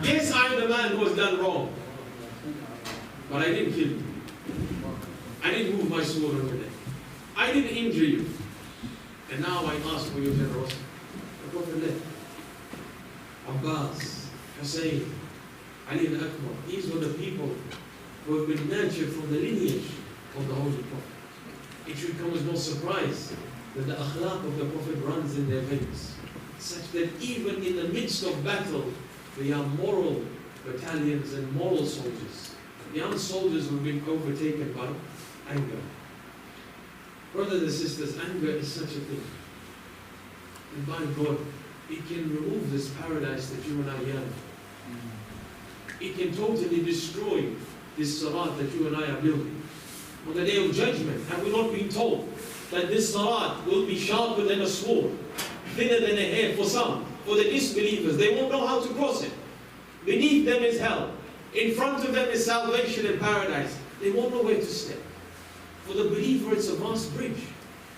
Yes, I am the man who has done wrong. But I didn't kill you. I didn't move my sword over there. I didn't injure you. And now I ask for your generosity. The Prophet left. Abbas, Husein, Ali al-Akbar, these were the people who have been nurtured from the lineage of the Holy Prophet. It should come as no surprise that the akhlaq of the Prophet runs in their veins, such that even in the midst of battle, they are moral battalions and moral soldiers. The young soldiers who have been overtaken by anger. Brothers and sisters, anger is such a thing. And by God, it can remove this paradise that you and I yearn. It can totally destroy this salat that you and I are building. On the day of judgment, have we not been told that this salat will be sharper than a sword, thinner than a hair for some, for the disbelievers? They won't know how to cross it. Beneath them is hell. In front of them is salvation and paradise. They won't know where to step. For the believer, it's a vast bridge.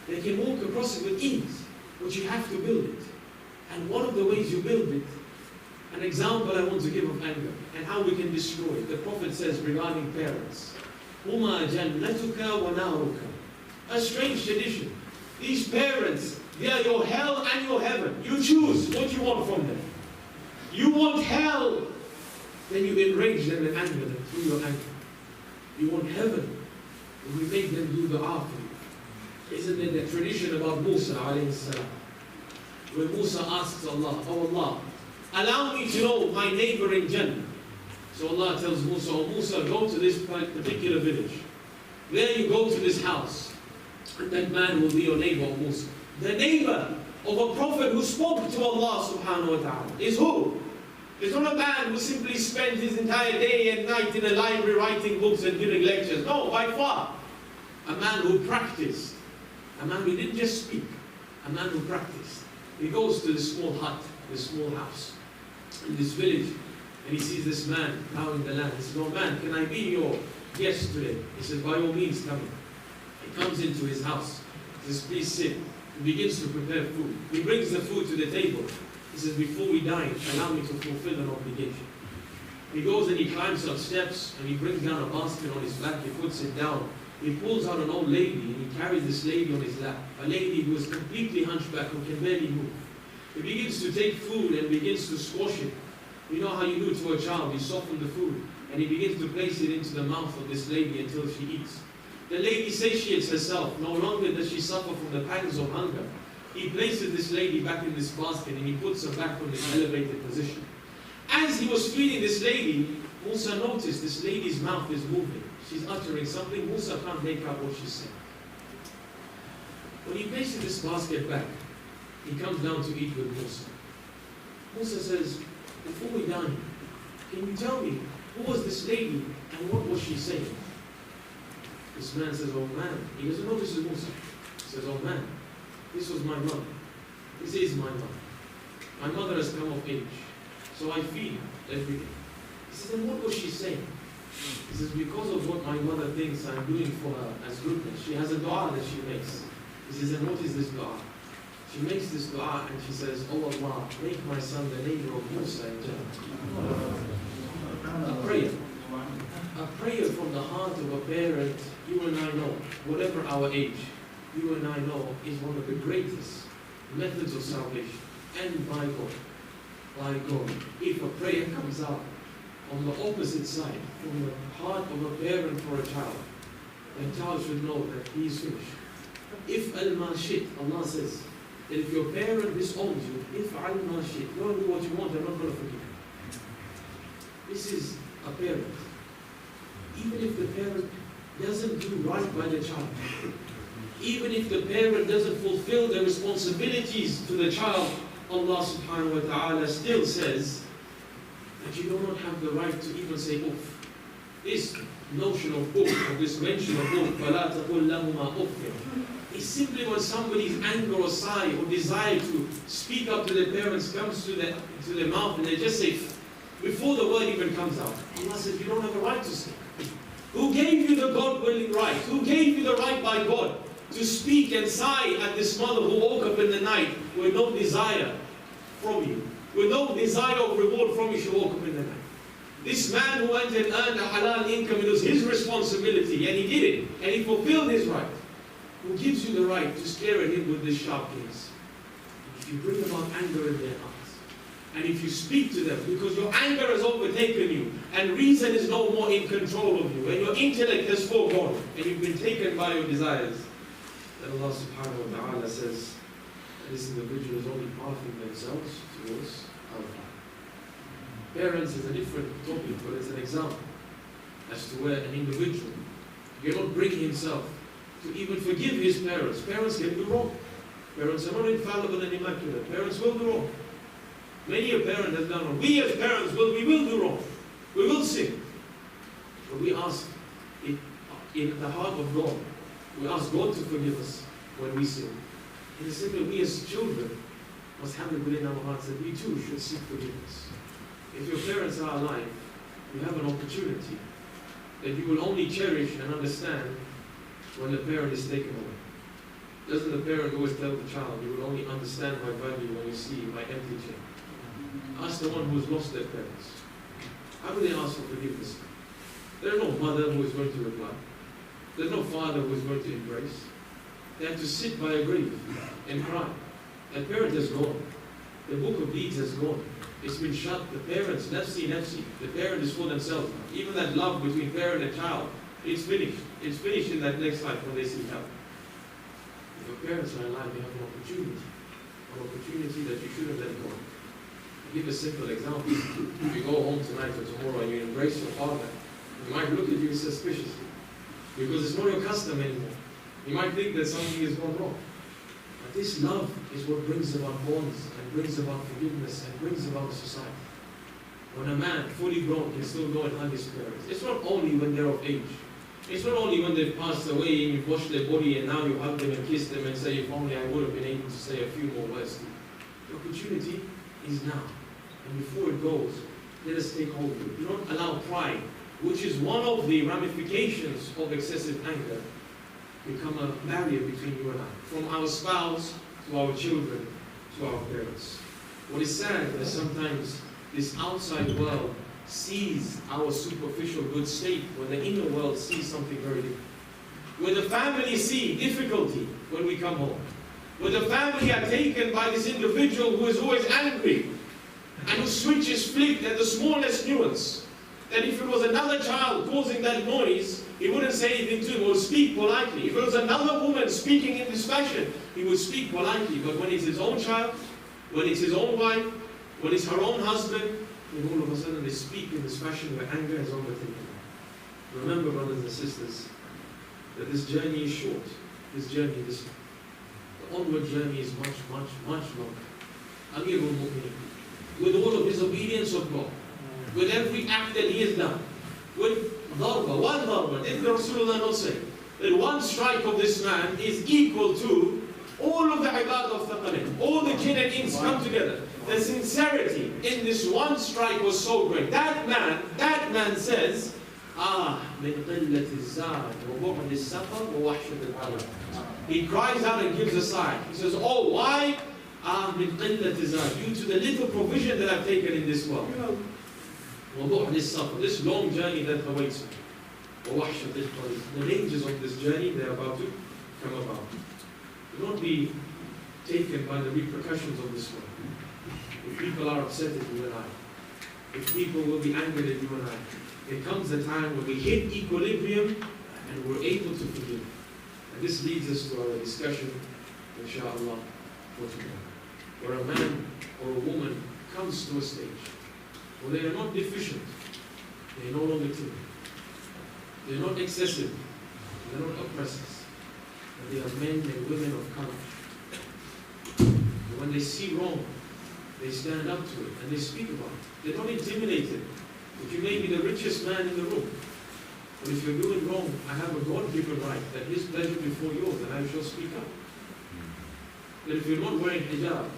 They can walk across it with ease, but you have to build it. And one of the ways you build it, an example I want to give of anger and how we can destroy it. The Prophet says regarding parents, Huma jannatuka wa naruka. A strange tradition. These parents, they are your hell and your heaven. You choose what you want from them. You want hell, then you enrage them and anger them through your anger. You want heaven, then you make them do dua for you. Isn't there the tradition about Musa alayhi salam? When Musa asks Allah, oh Allah, allow me to know my neighbor in Jannah. So Allah tells Musa, oh Musa, go to this particular village. There you go to this house. And that man will be your neighbor, oh Musa. The neighbor of a prophet who spoke to Allah subhanahu wa ta'ala is who? It's not a man who simply spent his entire day and night in a library writing books and giving lectures. No, by far. A man who practiced. A man who didn't just speak. A man who practiced. He goes to this small hut, this small house in this village, and he sees this man plowing the land. He says, oh man, can I be your guest today? He says, by all means, come in. He comes into his house. He says, please sit. He begins to prepare food. He brings the food to the table. He says, before we dine, allow me to fulfill an obligation. He goes and he climbs up steps, and he brings down a basket on his back. He puts it down. He pulls out an old lady, and he carries this lady on his lap. A lady who is completely hunchback, who can barely move. He begins to take food and begins to squash it. You know how you do to a child. You soften the food, and he begins to place it into the mouth of this lady until she eats. The lady satiates herself. No longer does she suffer from the pangs of hunger. He places this lady back in this basket, and he puts her back on this elevated position. As he was feeding this lady, Musa noticed this lady's mouth is moving. She's uttering something. Musa can't make out what she's saying. When he places this basket back, he comes down to eat with Musa. Musa says, before we dine, can you tell me, who was this lady and what was she saying? This man says, oh man. He doesn't know this is Musa. He says, oh man, this was my mother. This is my mother. My mother has come of age, so I feed her every day. He says, then what was she saying? He says, because of what my mother thinks I'm doing for her as goodness, she has a dua that she makes. He says, and what is this dua? She makes this dua and she says, oh Allah, make my son the neighbor of Musa in Jannah. A prayer. A prayer from the heart of a parent, you and I know, whatever our age, you and I know is one of the greatest methods of salvation. And by God, if a prayer comes out on the opposite side, from the heart of a parent for a child, the child should know that he is finished. If al-ma shit, Allah says, that if your parent disowns you, if al-ma shit, go and do what you want, I'm not going to forgive you. This is a parent. Even if the parent doesn't do right by the child, even if the parent doesn't fulfill their responsibilities to the child, Allah subhanahu wa ta'ala still says that you do not have the right to even say oof. This notion of book, or this mention of book, فَلَا تَقُلْ لَهُمَا أُفٍّ, is simply when somebody's anger or sigh or desire to speak up to their parents comes to their mouth, and they just say, before the word even comes out, Allah says, you don't have a right to say. Who gave you the God-willing right? Who gave you the right by God to speak and sigh at this mother who woke up in the night with no desire from you, with no desire of reward from you? She woke up in the night. This man who went and earned a halal income, it was his responsibility, and he did it, and he fulfilled his right. Who gives you the right to stare at him with this sharp gaze? If you bring about anger in their hearts, and if you speak to them, because your anger has overtaken you, and reason is no more in control of you, and your intellect has foregone, and you've been taken by your desires, then Allah subhanahu wa ta'ala says, this individual is only pathing themselves towards hellfire. Parents is a different topic, but it's an example as to where an individual cannot bring himself to even forgive his parents. Parents can do wrong. Parents are not infallible and immaculate. Parents will do wrong. Many a parent has done wrong. We as parents we will do wrong. We will sin. But we ask in the heart of God, we ask God to forgive us when we sin. In the same way, we as children must have it within our hearts that we too should seek forgiveness. If your parents are alive, you have an opportunity that you will only cherish and understand when the parent is taken away. Doesn't the parent always tell the child, you will only understand my value when you see my empty chair? Ask the one who has lost their parents. How will they ask for forgiveness? There's no mother who is going to reply. There's no father who is going to embrace. They have to sit by a grave and cry. That parent has gone. The book of deeds has gone. It's been shut. The parents, nafsi, nafsi. The parent is for themselves now. Even that love between parent and child, it's finished. It's finished in that next life when they see help. If your parents are alive, you have an opportunity that you shouldn't let go. I'll give a simple example. If you go home tonight or tomorrow and you embrace your father, he might look at you suspiciously because it's not your custom anymore. You might think that something has gone wrong. But this love is what brings about bonds and brings about forgiveness and brings about a society. When a man, fully grown, can still go and hug his parents, it's not only when they're of age. It's not only when they've passed away and you've washed their body and now you hug them and kiss them and say, if only I would have been able to say a few more words to you. The opportunity is now. And before it goes, let us take hold of it. Do not allow pride, which is one of the ramifications of excessive anger, become a barrier between you and I. From our spouse to our children to our parents. What is sad is that sometimes this outside world sees our superficial good state when the inner world sees something very different. When the family see difficulty when we come home. When the family are taken by this individual who is always angry and whose switch is flipped at the smallest nuance. That if it was another child causing that noise, he wouldn't say anything to him, he would speak politely. If it was another woman speaking in this fashion, he would speak politely. But when it's his own child, when it's his own wife, when it's her own husband, then all of a sudden they speak in this fashion where anger has overtaken them. Remember, brothers and sisters, that this journey is short. The onward journey is much, much, much longer. Amirul Mu'mineen, with all of his obedience of God, with every act that he has done, with one darba, did Rasulullah not say that one strike of this man is equal to all of the ibadah of Thaqalain, all the jinn and ins come together. The sincerity in this one strike was so great. That man says, min qillati az-zad wa bu'd as-safar wa wahshat al-qalb. He cries out and gives a sigh. He says, oh, why? Min qillati az-zad, due to the little provision that I've taken in this world. Wa bu'd as-safar, this long journey that awaits me. Wa wahshat al-qalb. The dangers of this journey, they're about to come about. Do not be taken by the repercussions of this world. If people are upset at you and I, if people will be angered at you and I, there comes a time when we hit equilibrium and we're able to forgive. And this leads us to our discussion, inshallah, for tomorrow. Where a man or a woman comes to a stage where they are not deficient, they are no longer timid, they are not excessive, they are not oppressors, but they are men and women of courage. And when they see wrong, they stand up to it and they speak about it. They're not intimidated. If you may be the richest man in the room, But if you're doing wrong, I have a God-given right that His pleasure before yours, and I shall speak up. That if you're not wearing hijab,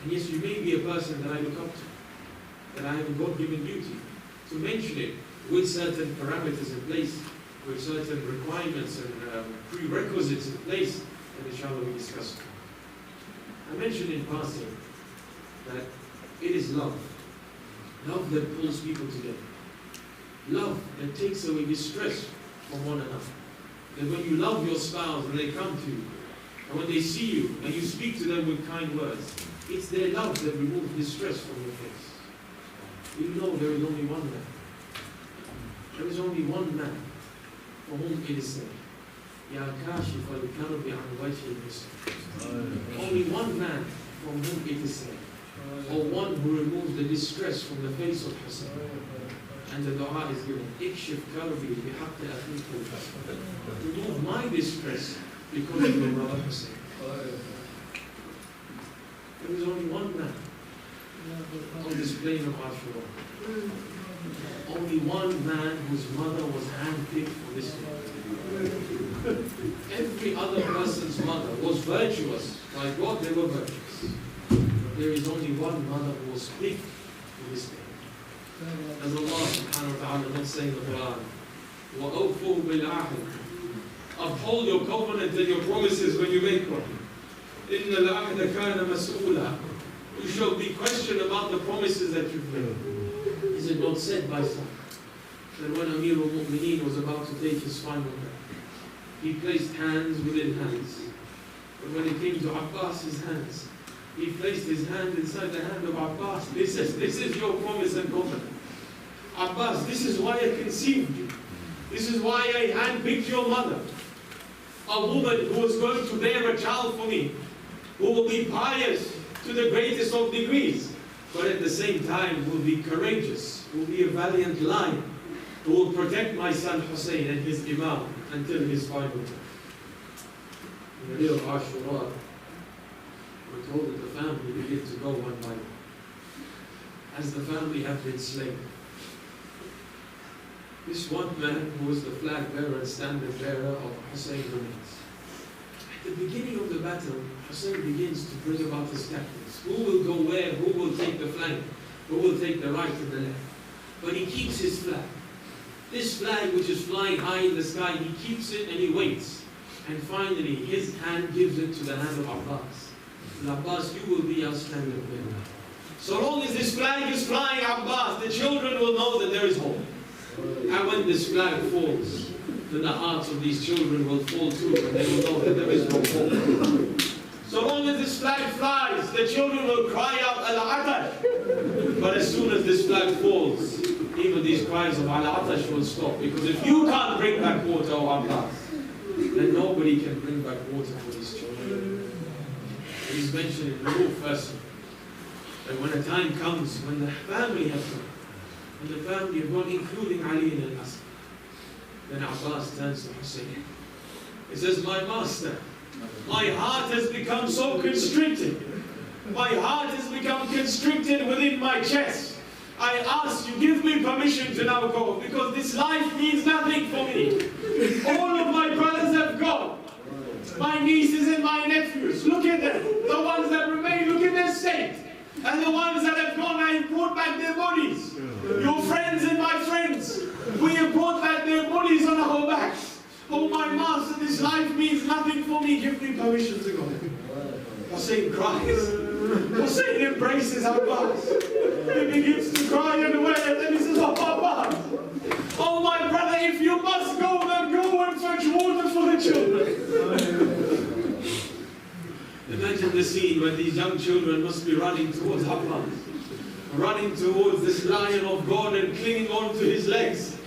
and yes, you may be a person that I look up to, that I have a God-given duty to mention it with certain parameters in place, with certain requirements and prerequisites in place, and inshallah we discuss. I mentioned in passing that it is love. Love that pulls people together. Love that takes away distress from one another. That when you love your spouse and they come to you, and when they see you and you speak to them with kind words, it's their love that removes distress from your face. You know there is only one man. There is only one man for whom it is said, Ya kashif al-karbi an wajhi al-Husayn. Only one man from whom it is said, or one who removes the distress from the face of Husayn. And the dua is given, Ikshif karbi bihaqqi akhika. Remove my distress because of your brother Husayn. There is only one man on this plane of Ashura. Only one man whose mother was handpicked for this day. Every other person's mother was virtuous. By God, they were virtuous. There is only one mother who was picked for this day. As Allah subhanahu wa ta'ala not saying in the Quran, وَأَوْفُوا بِالْعَهْدِ. Uphold your covenant and your promises when you make one. إِنَّ الْعَهْدَ كَانَ مَسْئُولًا. You shall be questioned about the promises that you've made. Is it not said by some that when Amir al-Mu'mineen was about to take his final breath, he placed hands within hands. But when it came to Abbas's hands, he placed his hand inside the hand of Abbas. He says, this is your promise and covenant. Abbas, this is why I conceived you. This is why I handpicked your mother. A woman who is going to bear a child for me, who will be pious to the greatest of degrees, but at the same time will be courageous, will be a valiant lion, who will protect my son Husayn and his Imam until his final death. In the day of Ashura, we're told that the family began to go one by one. As the family have been slain, this one man who was the flag bearer and standard bearer of Husayn remains. At the beginning of the battle, Husayn begins to bring about his tactics. Who will go where? Who will take the flank? Who will take the right and the left? But he keeps his flag. This flag which is flying high in the sky, he keeps it and he waits. And finally, his hand gives it to the hand of Abbas. And Abbas, you will be our standard bearer. So long as this flag is flying, Abbas, the children will know that there is hope. And when this flag falls, then the hearts of these children will fall too, and they will know that there is no hope. So long as this flag flies, the children will cry out, Al-Atash. But as soon as this flag falls, even these cries of Al-Atash will stop. Because if you can't bring back water, O Abbas, then nobody can bring back water for these children. It is mentioned in the book first, that when a time comes when the family have gone, and the family have gone, including Ali and Al-Asad, then Abbas turns to Husayn. He says, my master, my heart has become so constricted. My heart has become constricted within my chest. I ask you, give me permission to now go, because this life means nothing for me. All of my brothers have gone. My nieces and my nephews, look at them. The ones that remain, look at their state. And the ones that have gone, I have brought back their bodies. Your friends and my friends, we have brought back their bodies on our backs. Oh my master, this life means nothing for me. Give me permission to go. Husayn cries. Husayn embraces Abbas. He begins to cry and wail. And he says, oh Abbas, oh my brother, if you must go, then go and fetch water for the children. Imagine the scene when these young children must be running towards Abbas, running towards this lion of God and clinging on to his legs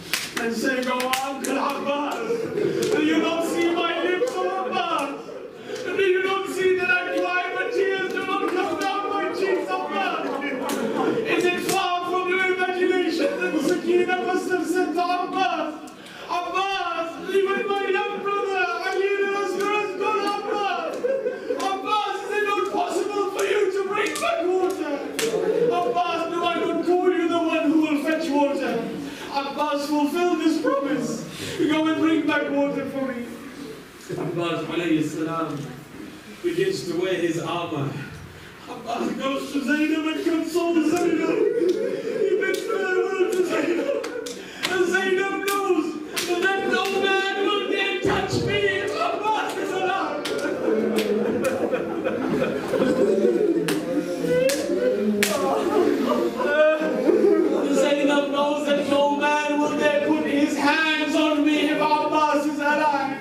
and saying, oh Uncle Abbas, do you not see my lips, oh Abbas? Do you not see that I cry but tears do not come down my cheeks, Abbas? Is it far from your imagination that Sakina must have said to Abbas, Abbas, even my young brother, Ali al-Asghar has gone, Abbas. Abbas, is it not possible for you to bring back water? Abbas, do I not call you the one who will fetch water? Abbas, fulfill this promise. Abbas alayhi salam begins to wear his armor. Abbas goes to Zainab and consoles Zainab. He bids farewell to Zainab. And Zainab knows that no man will dare touch me if Abbas is alive. Zainab knows that no man will dare put his hands on me if Abbas is alive.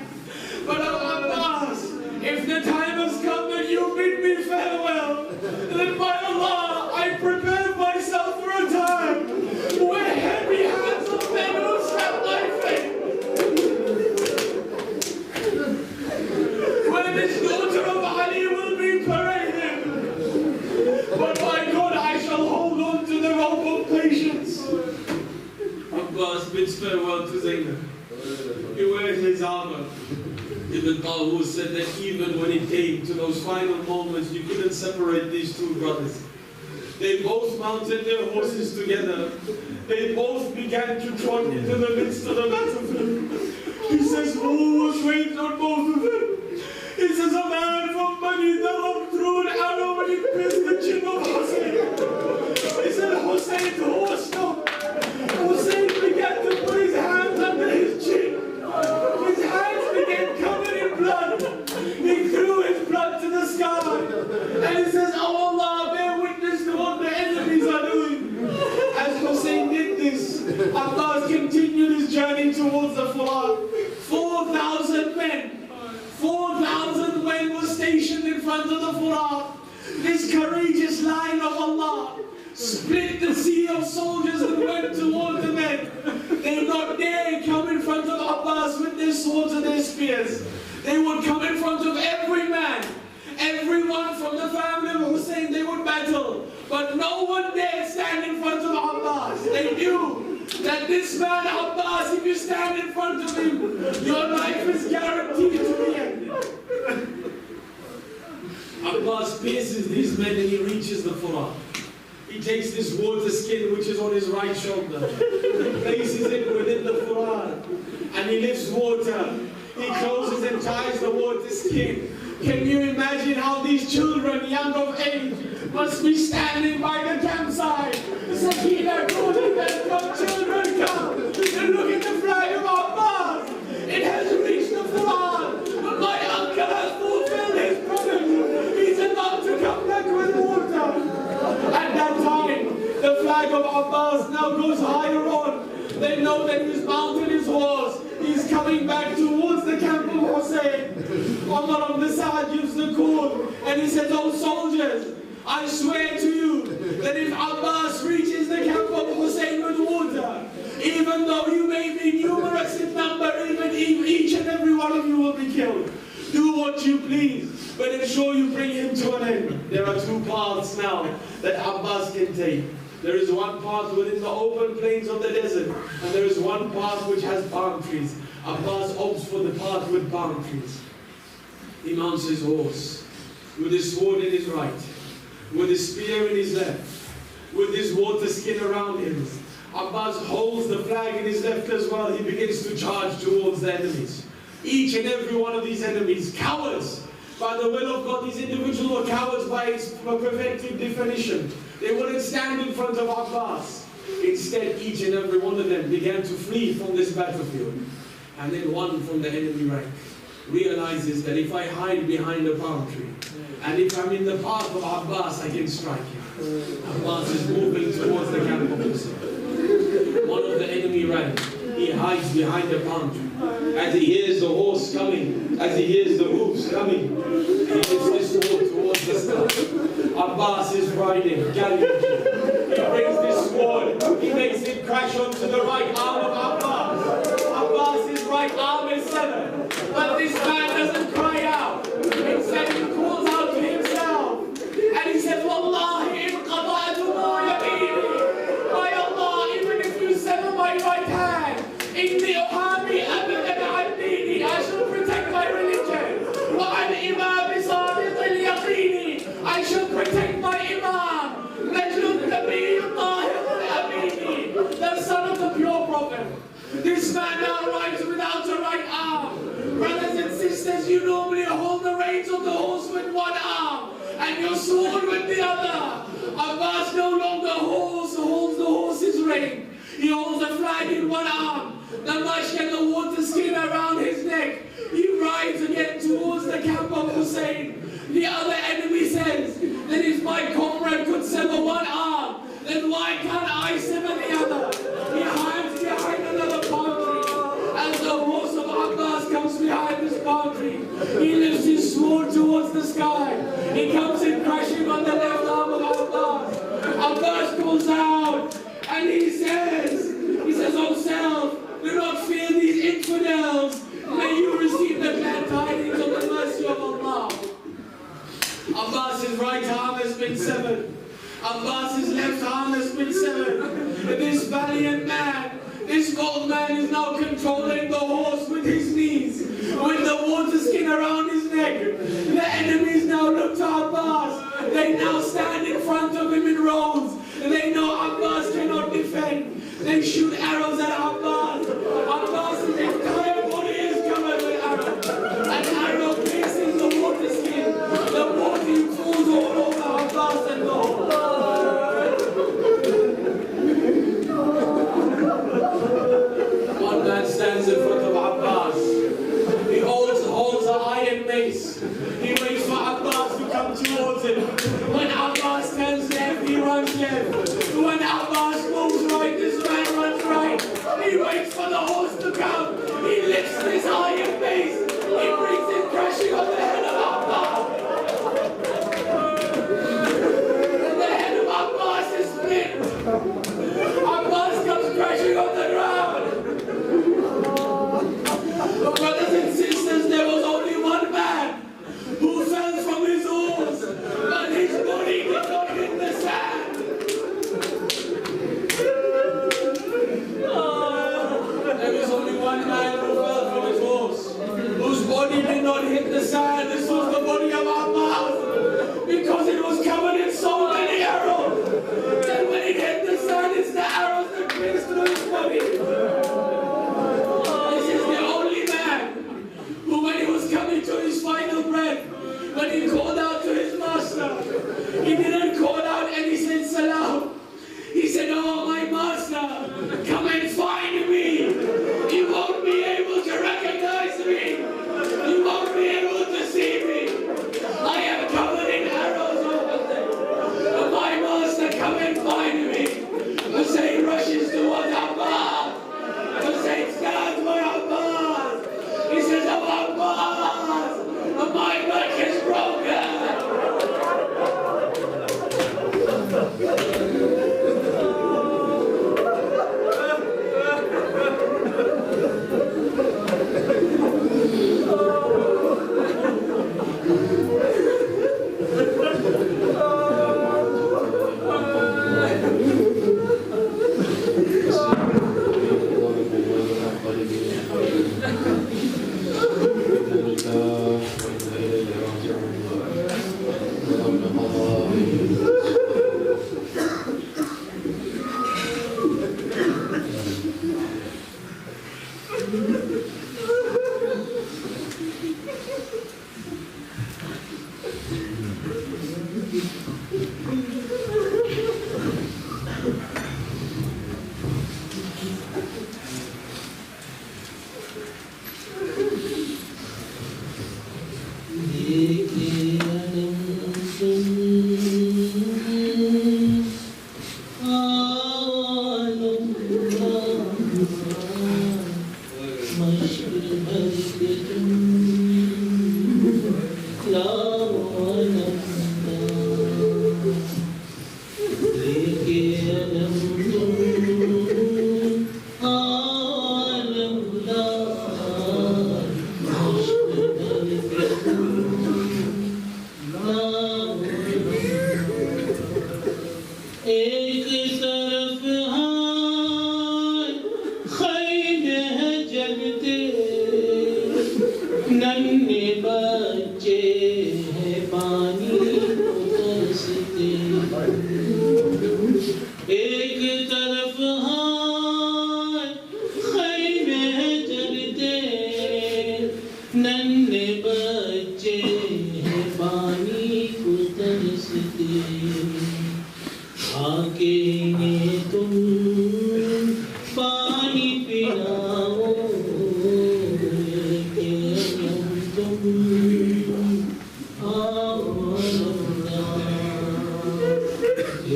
But Abbas, if the time has come that you bid me farewell, then by Allah, I prepare myself for a time where heavy hands of men will slap my face. Where this daughter of Ali will be paraded. But my God, I shall hold on to the rope of patience. Abbas bids farewell to Zainab. He wears his armor. Ibn Tawus said that even when it came to those final moments, you couldn't separate these two brothers. They both mounted their horses together. They both began to trot into the midst of the battlefield. He says, war was waged on both of them. He says, a man from Bani Darab threw an arrow and it pierced the chin of Husein. He said, Hussein's horse stopped. Husein began to put his hands under his chin. His hands began covered in blood. He threw his blood to the sky. And he says, oh Allah, bear witness to what the enemies are doing. As Husein did this, Abbas continued his journey towards the Furat. 4,000 men. 4,000 men were stationed in front of the Furat. This courageous line of Allah split the sea of soldiers and went toward the men. They would not dare come in front of Abbas with their swords and their spears. They would come in front of every man. Everyone from the family of Husein, they would battle. But no one dared stand in front of Abbas. They knew that this man Abbas, if you stand in front of him, your life is guaranteed to be ended. Abbas pierces these men and he reaches the Furat. He takes this water skin which is on his right shoulder. He places it within the Furat and he lifts water. He closes and ties the water skin. Can you imagine how these children, young of age, must be standing by the campsite? Sakina calling them, come children, come. And look at the flag of Abbas. It has reached the Furat. But my uncle has fulfilled his promise. He's about to come back with water. At that time, the flag of Abbas now goes higher on. They know that he's mounted his horse. He's coming back towards the camp of Husein. Umar ibn Sa'd gives the call and he says, oh soldiers, I swear to you that if Abbas reaches the camp of Husein with water, even though you may be numerous in number, even each and every one of you will be killed. Do what you please, but ensure you bring him to an end. There are two paths now that Abbas can take. There is one path within the open plains of the desert, and there is one path which has palm trees. Abbas opts for the path with palm trees. He mounts his horse, with his sword in his right, with his spear in his left, with his water skin around him. Abbas holds the flag in his left as well. He begins to charge towards the enemies. Each and every one of these enemies, cowards. By the will of God, these individuals were cowards by its preventive definition. They wouldn't stand in front of Abbas. Instead, each and every one of them began to flee from this battlefield. And then one from the enemy rank realizes that if I hide behind a palm tree, and if I'm in the path of Abbas, I can strike him. Abbas is moving towards the camp of Husein. One of the enemy rank, he hides behind the palm tree. As he hears the horse coming, as he hears the hoofs coming, he gets this sword towards the sky. Abbas is riding, galloping. He brings this sword, he makes it crash onto the right arm of Abbas. Abbas's right arm is severed. But this man doesn't cry out. Instead, he calls out to himself. And he says, Wallahi, in qada'atu yamini. By Allah, even if you sever my right hand, inni uhami abadan an dini. I shall protect my religion. Wa an imam sadiq al-yaqini. I shall protect my imam. Najlul nabi tahir al-amini. The son of the pure prophet. you normally hold the reins of the horse with one arm and your sword with the other. Abbas no longer holds the horse's rein. He holds the flag in one arm, the mushk and the water skin around his neck. He rides again towards the camp of Husein. The other enemy says that if my comrade could sever one arm, then why can't I sever the other? He hides behind another palm tree. As the horse of Abbas comes behind this palm tree, he lifts his sword towards the sky. He comes in crashing on the left arm of Abbas. Abbas calls out and he says, O self, do not fear these infidels. May you receive the glad tidings of the mercy of Allah. Abbas's right arm has been severed. Abbas's left arm has been severed. This valiant man, this bold man is now controlling the horse with his knees, with the water skin around his neck. The enemies now look to Abbas. They now stand in front of him in rows. They know Abbas cannot defend. They shoot arrows at Abbas. Abbas's entire body is covered with arrows. An arrow pierces the water skin. The water falls all over Abbas and the horse. One man stands in front of Abbas. He holds an iron mace. He waits for Abbas to come towards him. When Abbas turns left, he runs left. When Abbas moves right, this man runs right. He waits for the horse to come. He lifts his iron mace. He brings it crashing on the head of Abbas. And the head of Abbas is split. Abbas comes crashing on the ground. Brothers and sisters, there was only one man who fell from his horse, but his body did not hit the sand. There was only one man who fell from his horse, whose body did not hit the sand. This was the body of Abbas, because it was covered in so many arrows that when it hit the sand, it's the arrows that pierced through his body. This is the only man who, when he was coming to his final breath, when he called out to his master, he didn't call out and he said salam. He said, oh my master, come and find me. You won't be able to recognize me. You won't be able to see me. I am covered in arrows over there. My master, come and find me. Husein rushes towards Abbas. Husein stands by Abbas. He says, oh Abbas, my back is broken.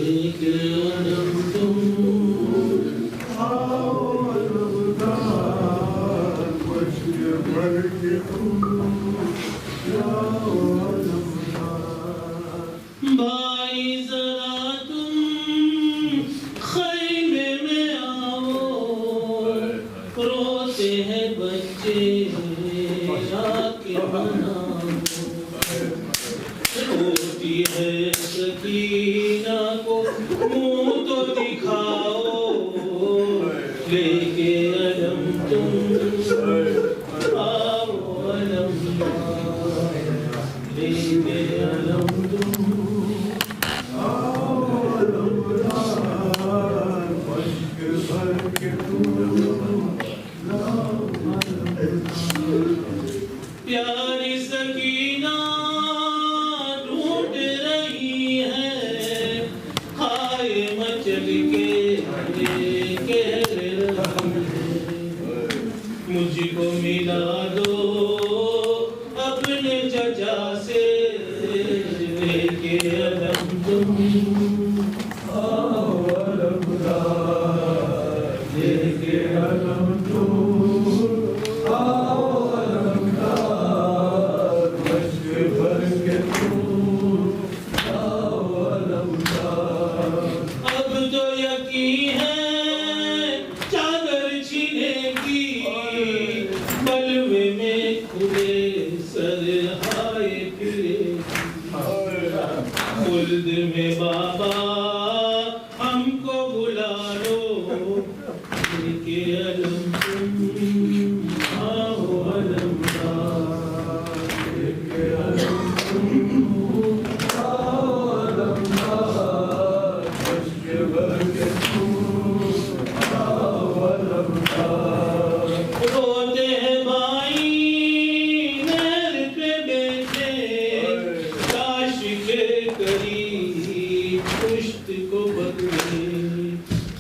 लेके अलम तुम भाई जरा तुम खैमे में आओ, रोते हैं बच्चे आके मनाओ, रोती है सकीना को मुंह तो दिखाओ, लेके अलम तुम आओ अलम लेके अलम तुम प्यारी सकीना ढूंढ रही है, खाए मचल के कह रही है, मुझको मिला दो अपने चचा से, लेके अलम तुम आओ अलम लेके अलम तुम आओ अलम अब तो यकीन है चादर छीनेगी, बलवे में खुले सर हाय फिरे, खुल्द में बाबा हमको बुला लो, लेके अलम तुम आओ अलम लेके अलम तुम आओ अलम रोते हैं भाई नहर पे बेटे, काश के करीब पुश्त को बदले,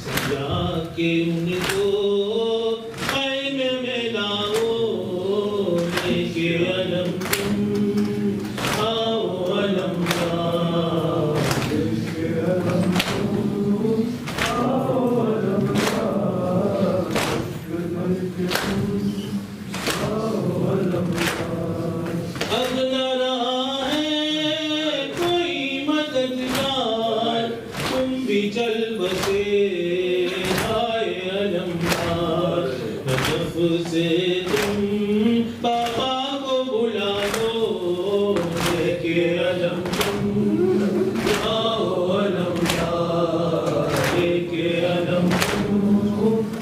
सजा के उनको खैमे में लाओ, लेके अलम तुम आओ अलम लेके अलम अब न रहा है कोई मददगार, तुम भी चल बसे हाय अलमदार, नजफ से तुम बाबा को बुला लो, लेके अलम तुम आओ अलमदार, लेके अलम तुम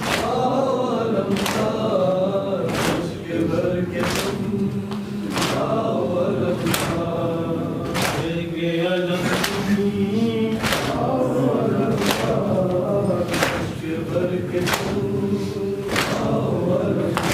आओ अलमदार, उसके भर के तुम आओ अलमदार, लेके अलम तुम आओ अलमदार, उसके भर के तुम आओ अलमदार।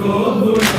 को बुला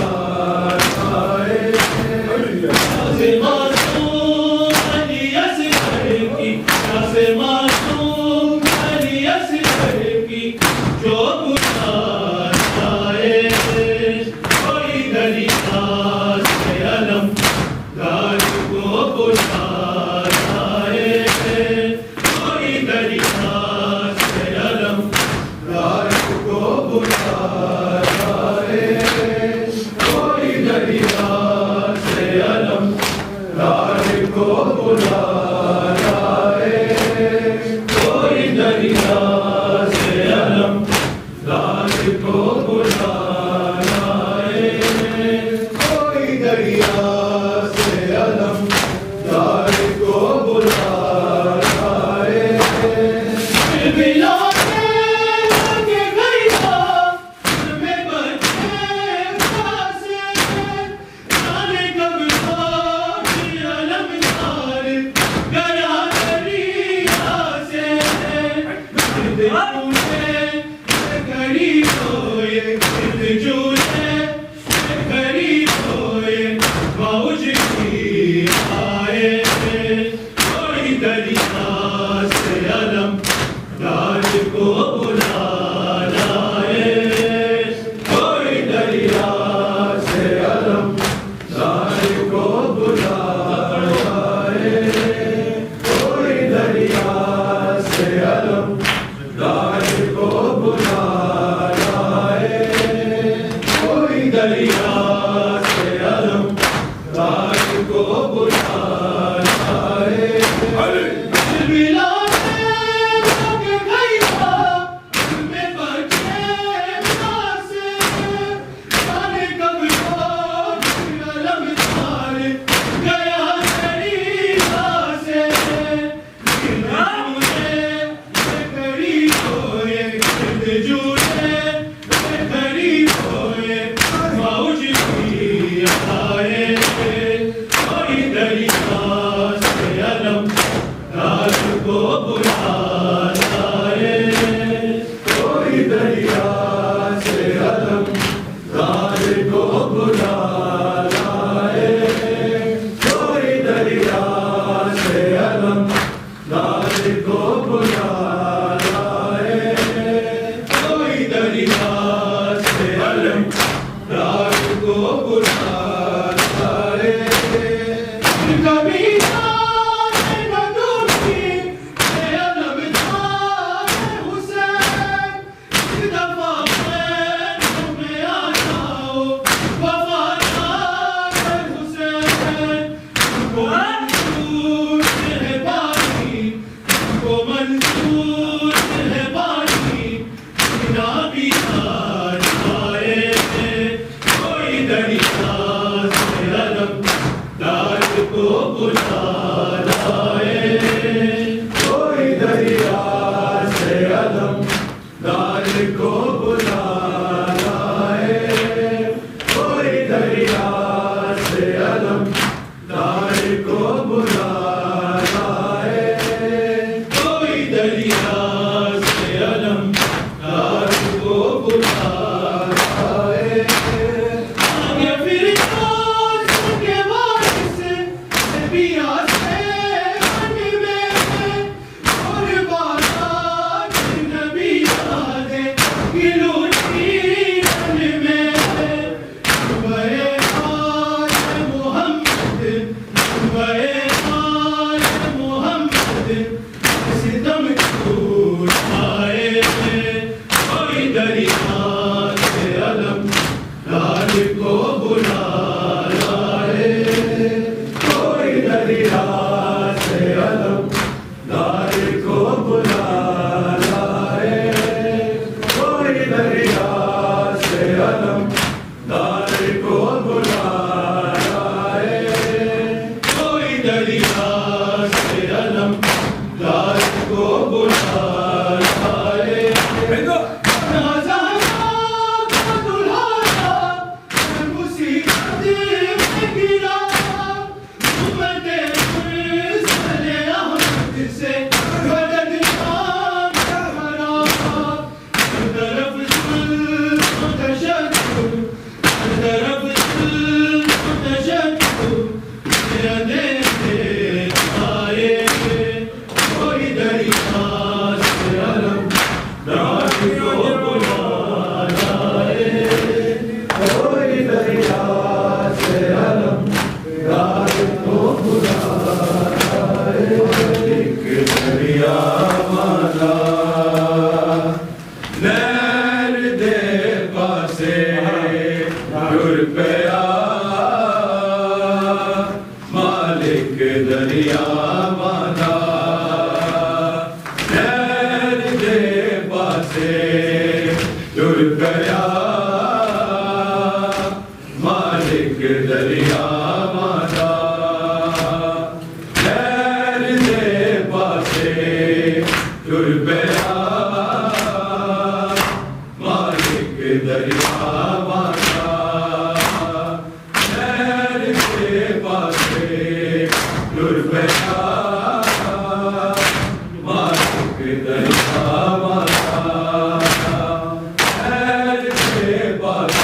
Bye.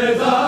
इंतजार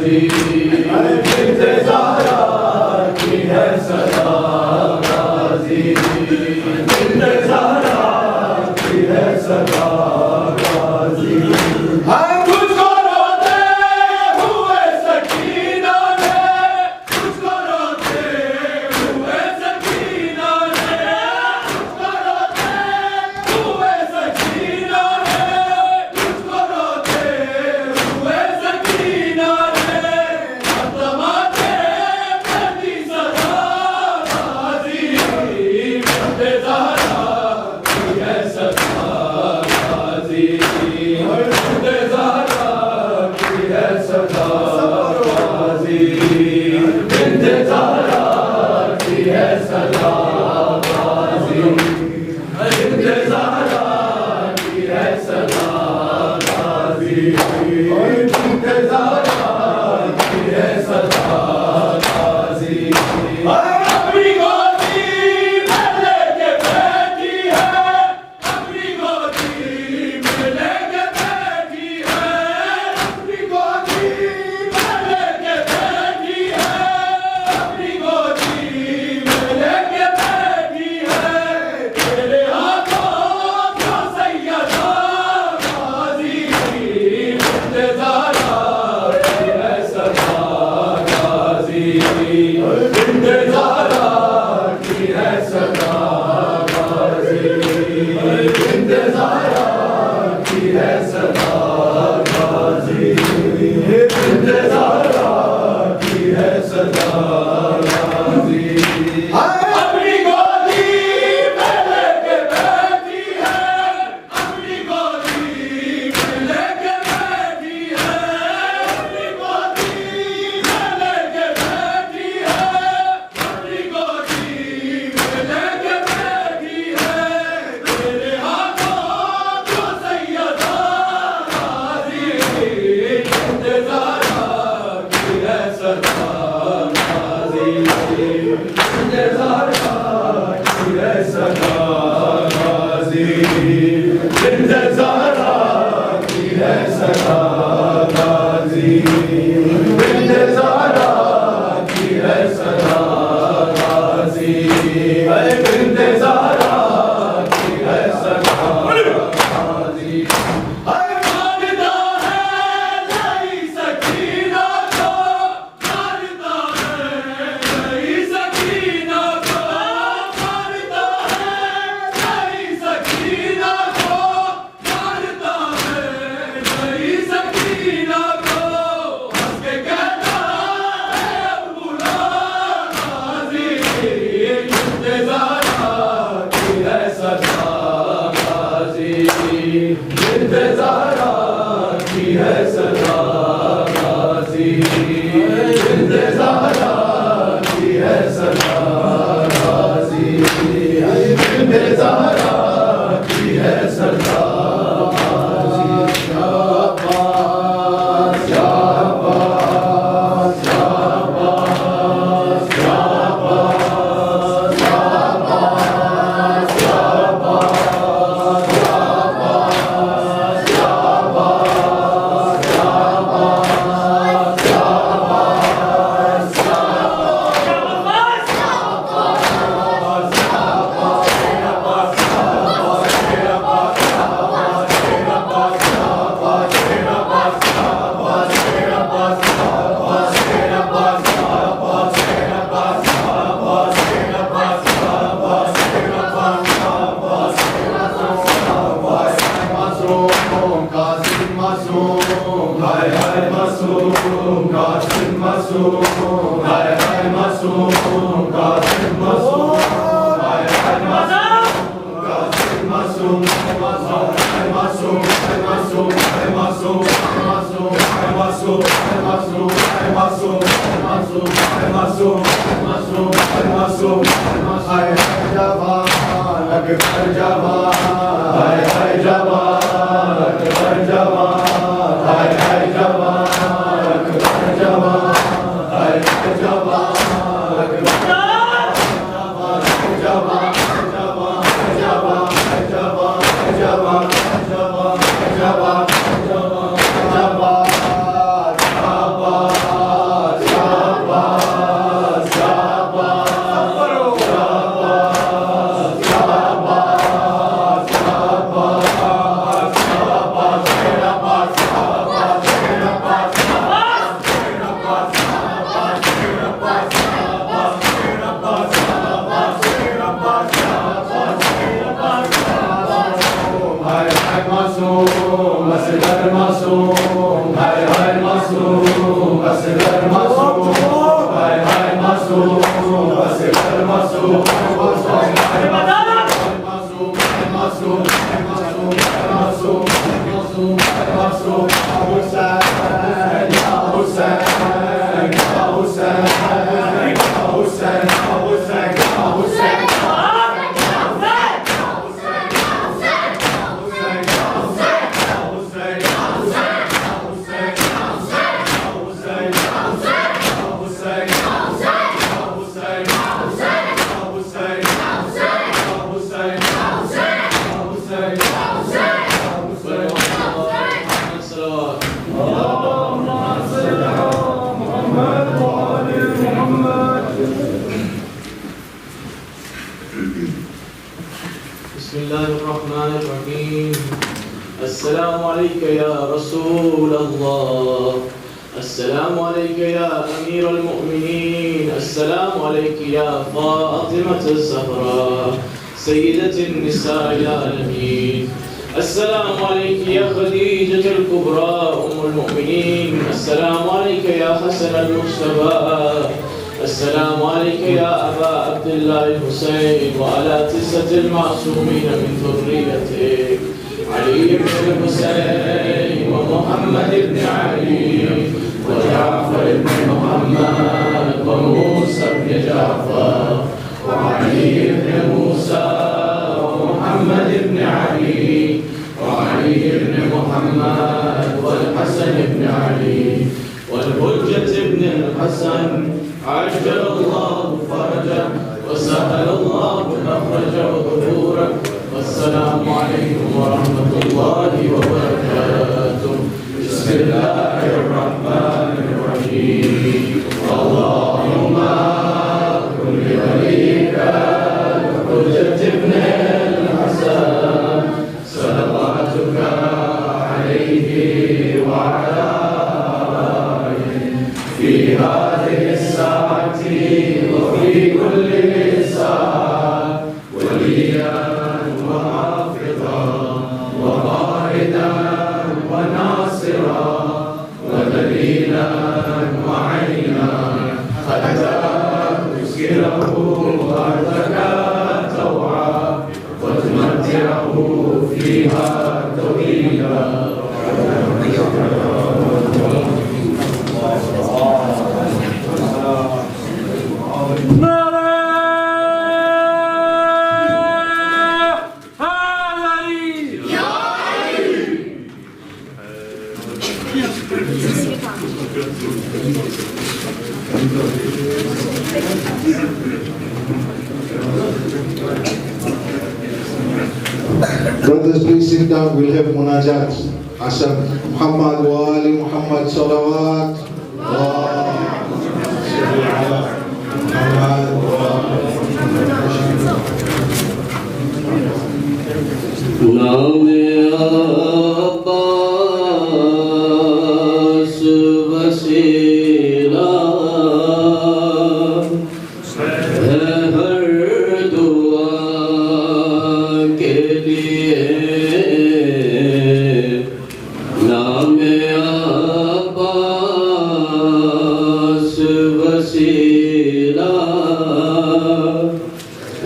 गाजी बिन्ते ज़हरा की है सदा गाजी बिन्ते ज़हरा की है सदा गाजी तुझको रोते हुए सकीना ने तुझको रोते हुए सकीना ने तुझको रोते हुए सकीना ने तुझको रोते हुए सकीना ने तमाते बंदी सदा गाजी बिन्ते ज़हरा की है सदा गाजी बिन्ते ज़हरा की है सदा गाजी बिन्ते ज़हरा की है सदा गाजी बिन्ते ज़हरा की है सदा गाजी बिन्ते ज़हरा की है सदा गाजी अपनी गोदी में लेके बैठी है अपनी गोदी में लेके बैठी है अपनी गोदी में लेके बैठी है अपनी गोदी में लेके बैठी है तेरे हाथों जो सैयदा गाजी बिन्ते ज़हरा की है सदा गाजी बिन्ते ज़हरा की है सदा गाजी बिन्ते ज़हरा की है सदा गाजी बिन्ते ज़हरा की है सदा गाजी अपनी गोदी में लेके बैठी है अपनी गोदी में लेके बैठी है अपनी गोदी में लेके बैठी है अपनी गोदी में लेके बैठी है तेरे हाथों जो सैयदा गाजी बिन्ते ज़हरा की है सदा गाजी बिन्ते ज़हरा की है सदा गाजी बिन्ते ज़हरा की है सदा गाजी बिन्ते ज़हरा की है सदा गाजी बिन्ते ज़हरा की है सदा गाजी मारता है नई सकीना को मारता है नई सकीना को मारता है नई सकीना को मारता है नई सकीना को हंस के कहता है बुला गाजी बिन्ते ज़हरा की है सदा गाजी बिन्ते ज़हरा की है सदा गाजी बिन्ते ज़हरा की है सदा गाजी बिन्ते ज़हरा की है सदा गाजी शाबाश शाबाश शाबाश शाबाश शाबाश Jabba, بسم الله الرحمن الرحيم. السلام عليك يا رسول الله. السلام عليك يا أمير المؤمنين. السلام عليك يا فاطمة الزهراء سيدة النساء العالمين. السلام عليك يا خديجة الكبرى أم المؤمنين. السلام عليك يا حسن المجتبى. السلام عليك يا أبا عبد الله الحسين وعلى 9 المعصومين من ذريتك علي بن الحسين ومحمد بن علي وجعفر بن محمد وموسى بن جعفر وعلي بن موسى ومحمد بن علي وعلي بن محمد والحسن بن علي والحجة بن الحسن عجل الله فرجه وسهل الله مخرجه وظهوره. والسلام عليكم ورحمة الله وبركاته. بسم الله الرحمن الرحيم. اللهم كن لوليك الحجة بن الحسن صلواتك عليه وعلى في هذه الساعة وفي كل ساعة وليا وحافظا وقائدا وناصرا ودليلا وعينا حتى تسكنه أرضك توعا وتمتعه فيها طويلا. Brothers, please sit down. We'll have munajat. Hasan Muhammad wa Ali Muhammad salawat. नामे अब्बास वसीला है हर दुआ के लिए. नामे अब्बास वसीला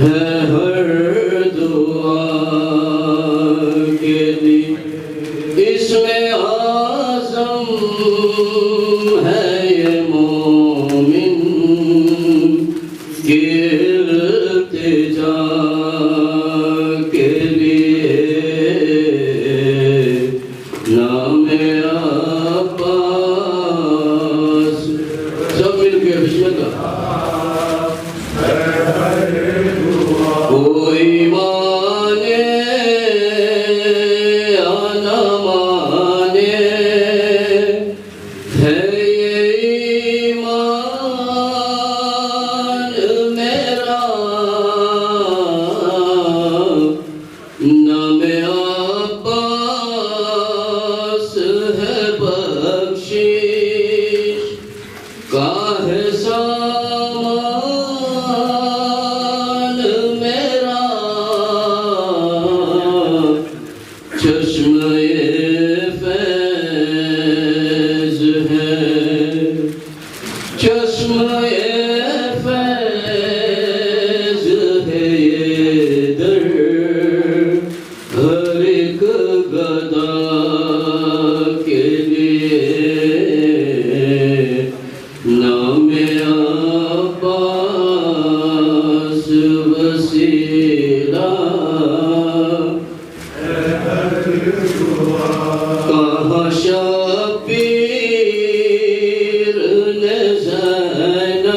है हर दुआ के लिए. इसमें आज़म है ये मोमिन की इल्तिजा के लिए. नामे अब्बास सब मिलके बिस्मिल्लाह. कोई माने आना माने है ये ईमान मेरा. नामे अब्बास है बख्शिश का है सामान मेरा. चश्मे फैज़ है चश्मे फैज़ है ये दर हर एक गदा के लिए. नामे अब्बास वसीला कहा शबीर ने ज़ैनब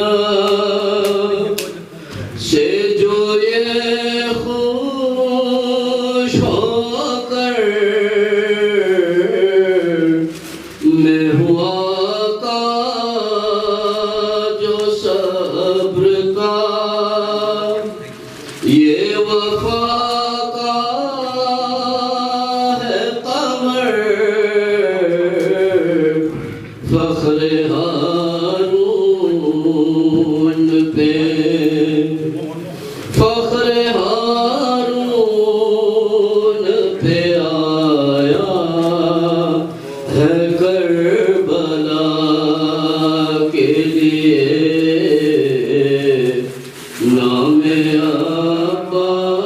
फख्र हारून पे फख्र हारून पे आया है करबला के लिए नामे अब्बास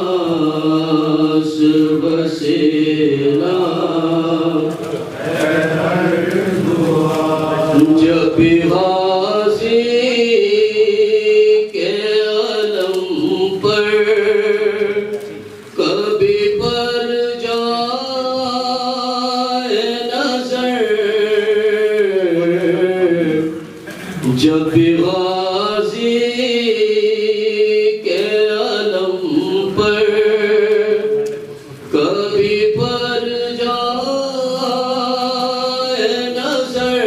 बसेरा जब भी गाज़ी के अलम पर कभी पर जाए नजर जब भी गाज़ी के अलम पर कभी पर जाए नजर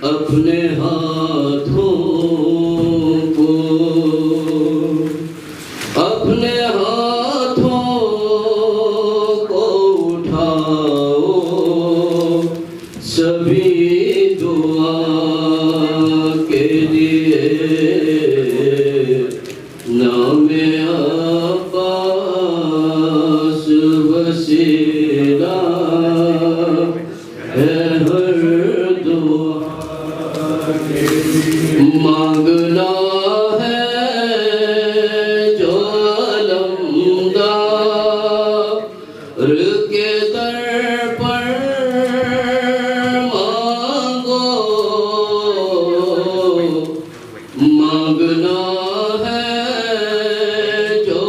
अपने हाथों को अपने हाथों को उठाओ सभी दुआ के लिए नामे अब्बास वसीला है हर दुआ मांगना है जो अलमदार के दर पर मांगो मांगना है जो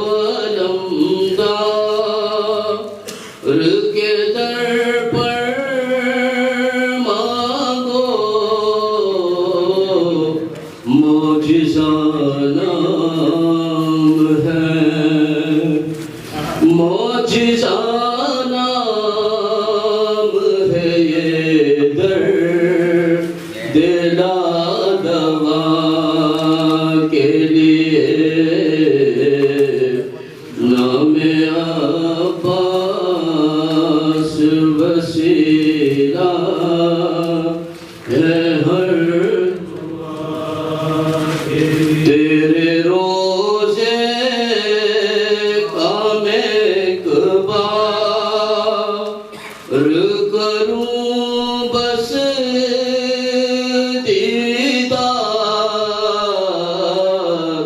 अलमदार के दर पर मांगो मौजिज़ा नाम है मौजिज़ा नाम है ये दर दिला दवा के लिए नामे अब्बास वसीला है हर तेरे रोज़े का मैं इक़बाल करूं बस दीदार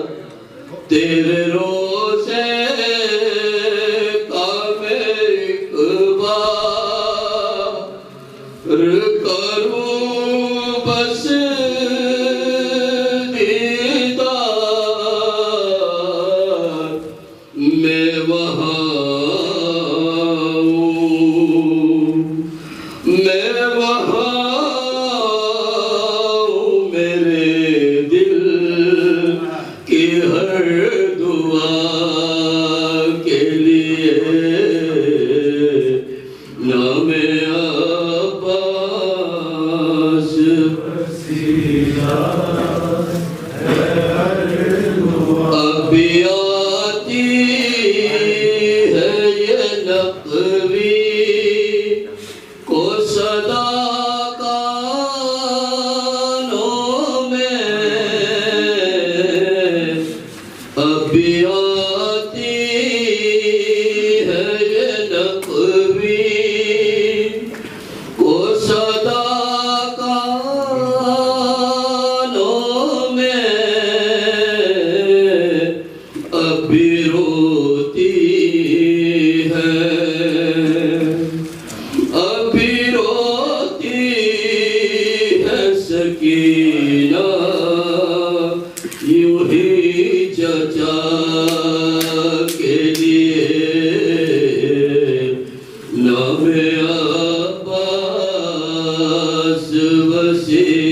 तेरे रोज़े का मैं इक़बाल करूं बस मैं वहाँ हूँ मेरे दिल की हर दुआ के लिए नामे अब्बास वसीला है हर दुआ अभी आती है ये नक़वी को सदा कानों में अभी आती है ये नक़वी को सदा कानों में अभी रोती है अभी रोती है सकीना यूं ही चचा के लिए नामे अब्बास वसीला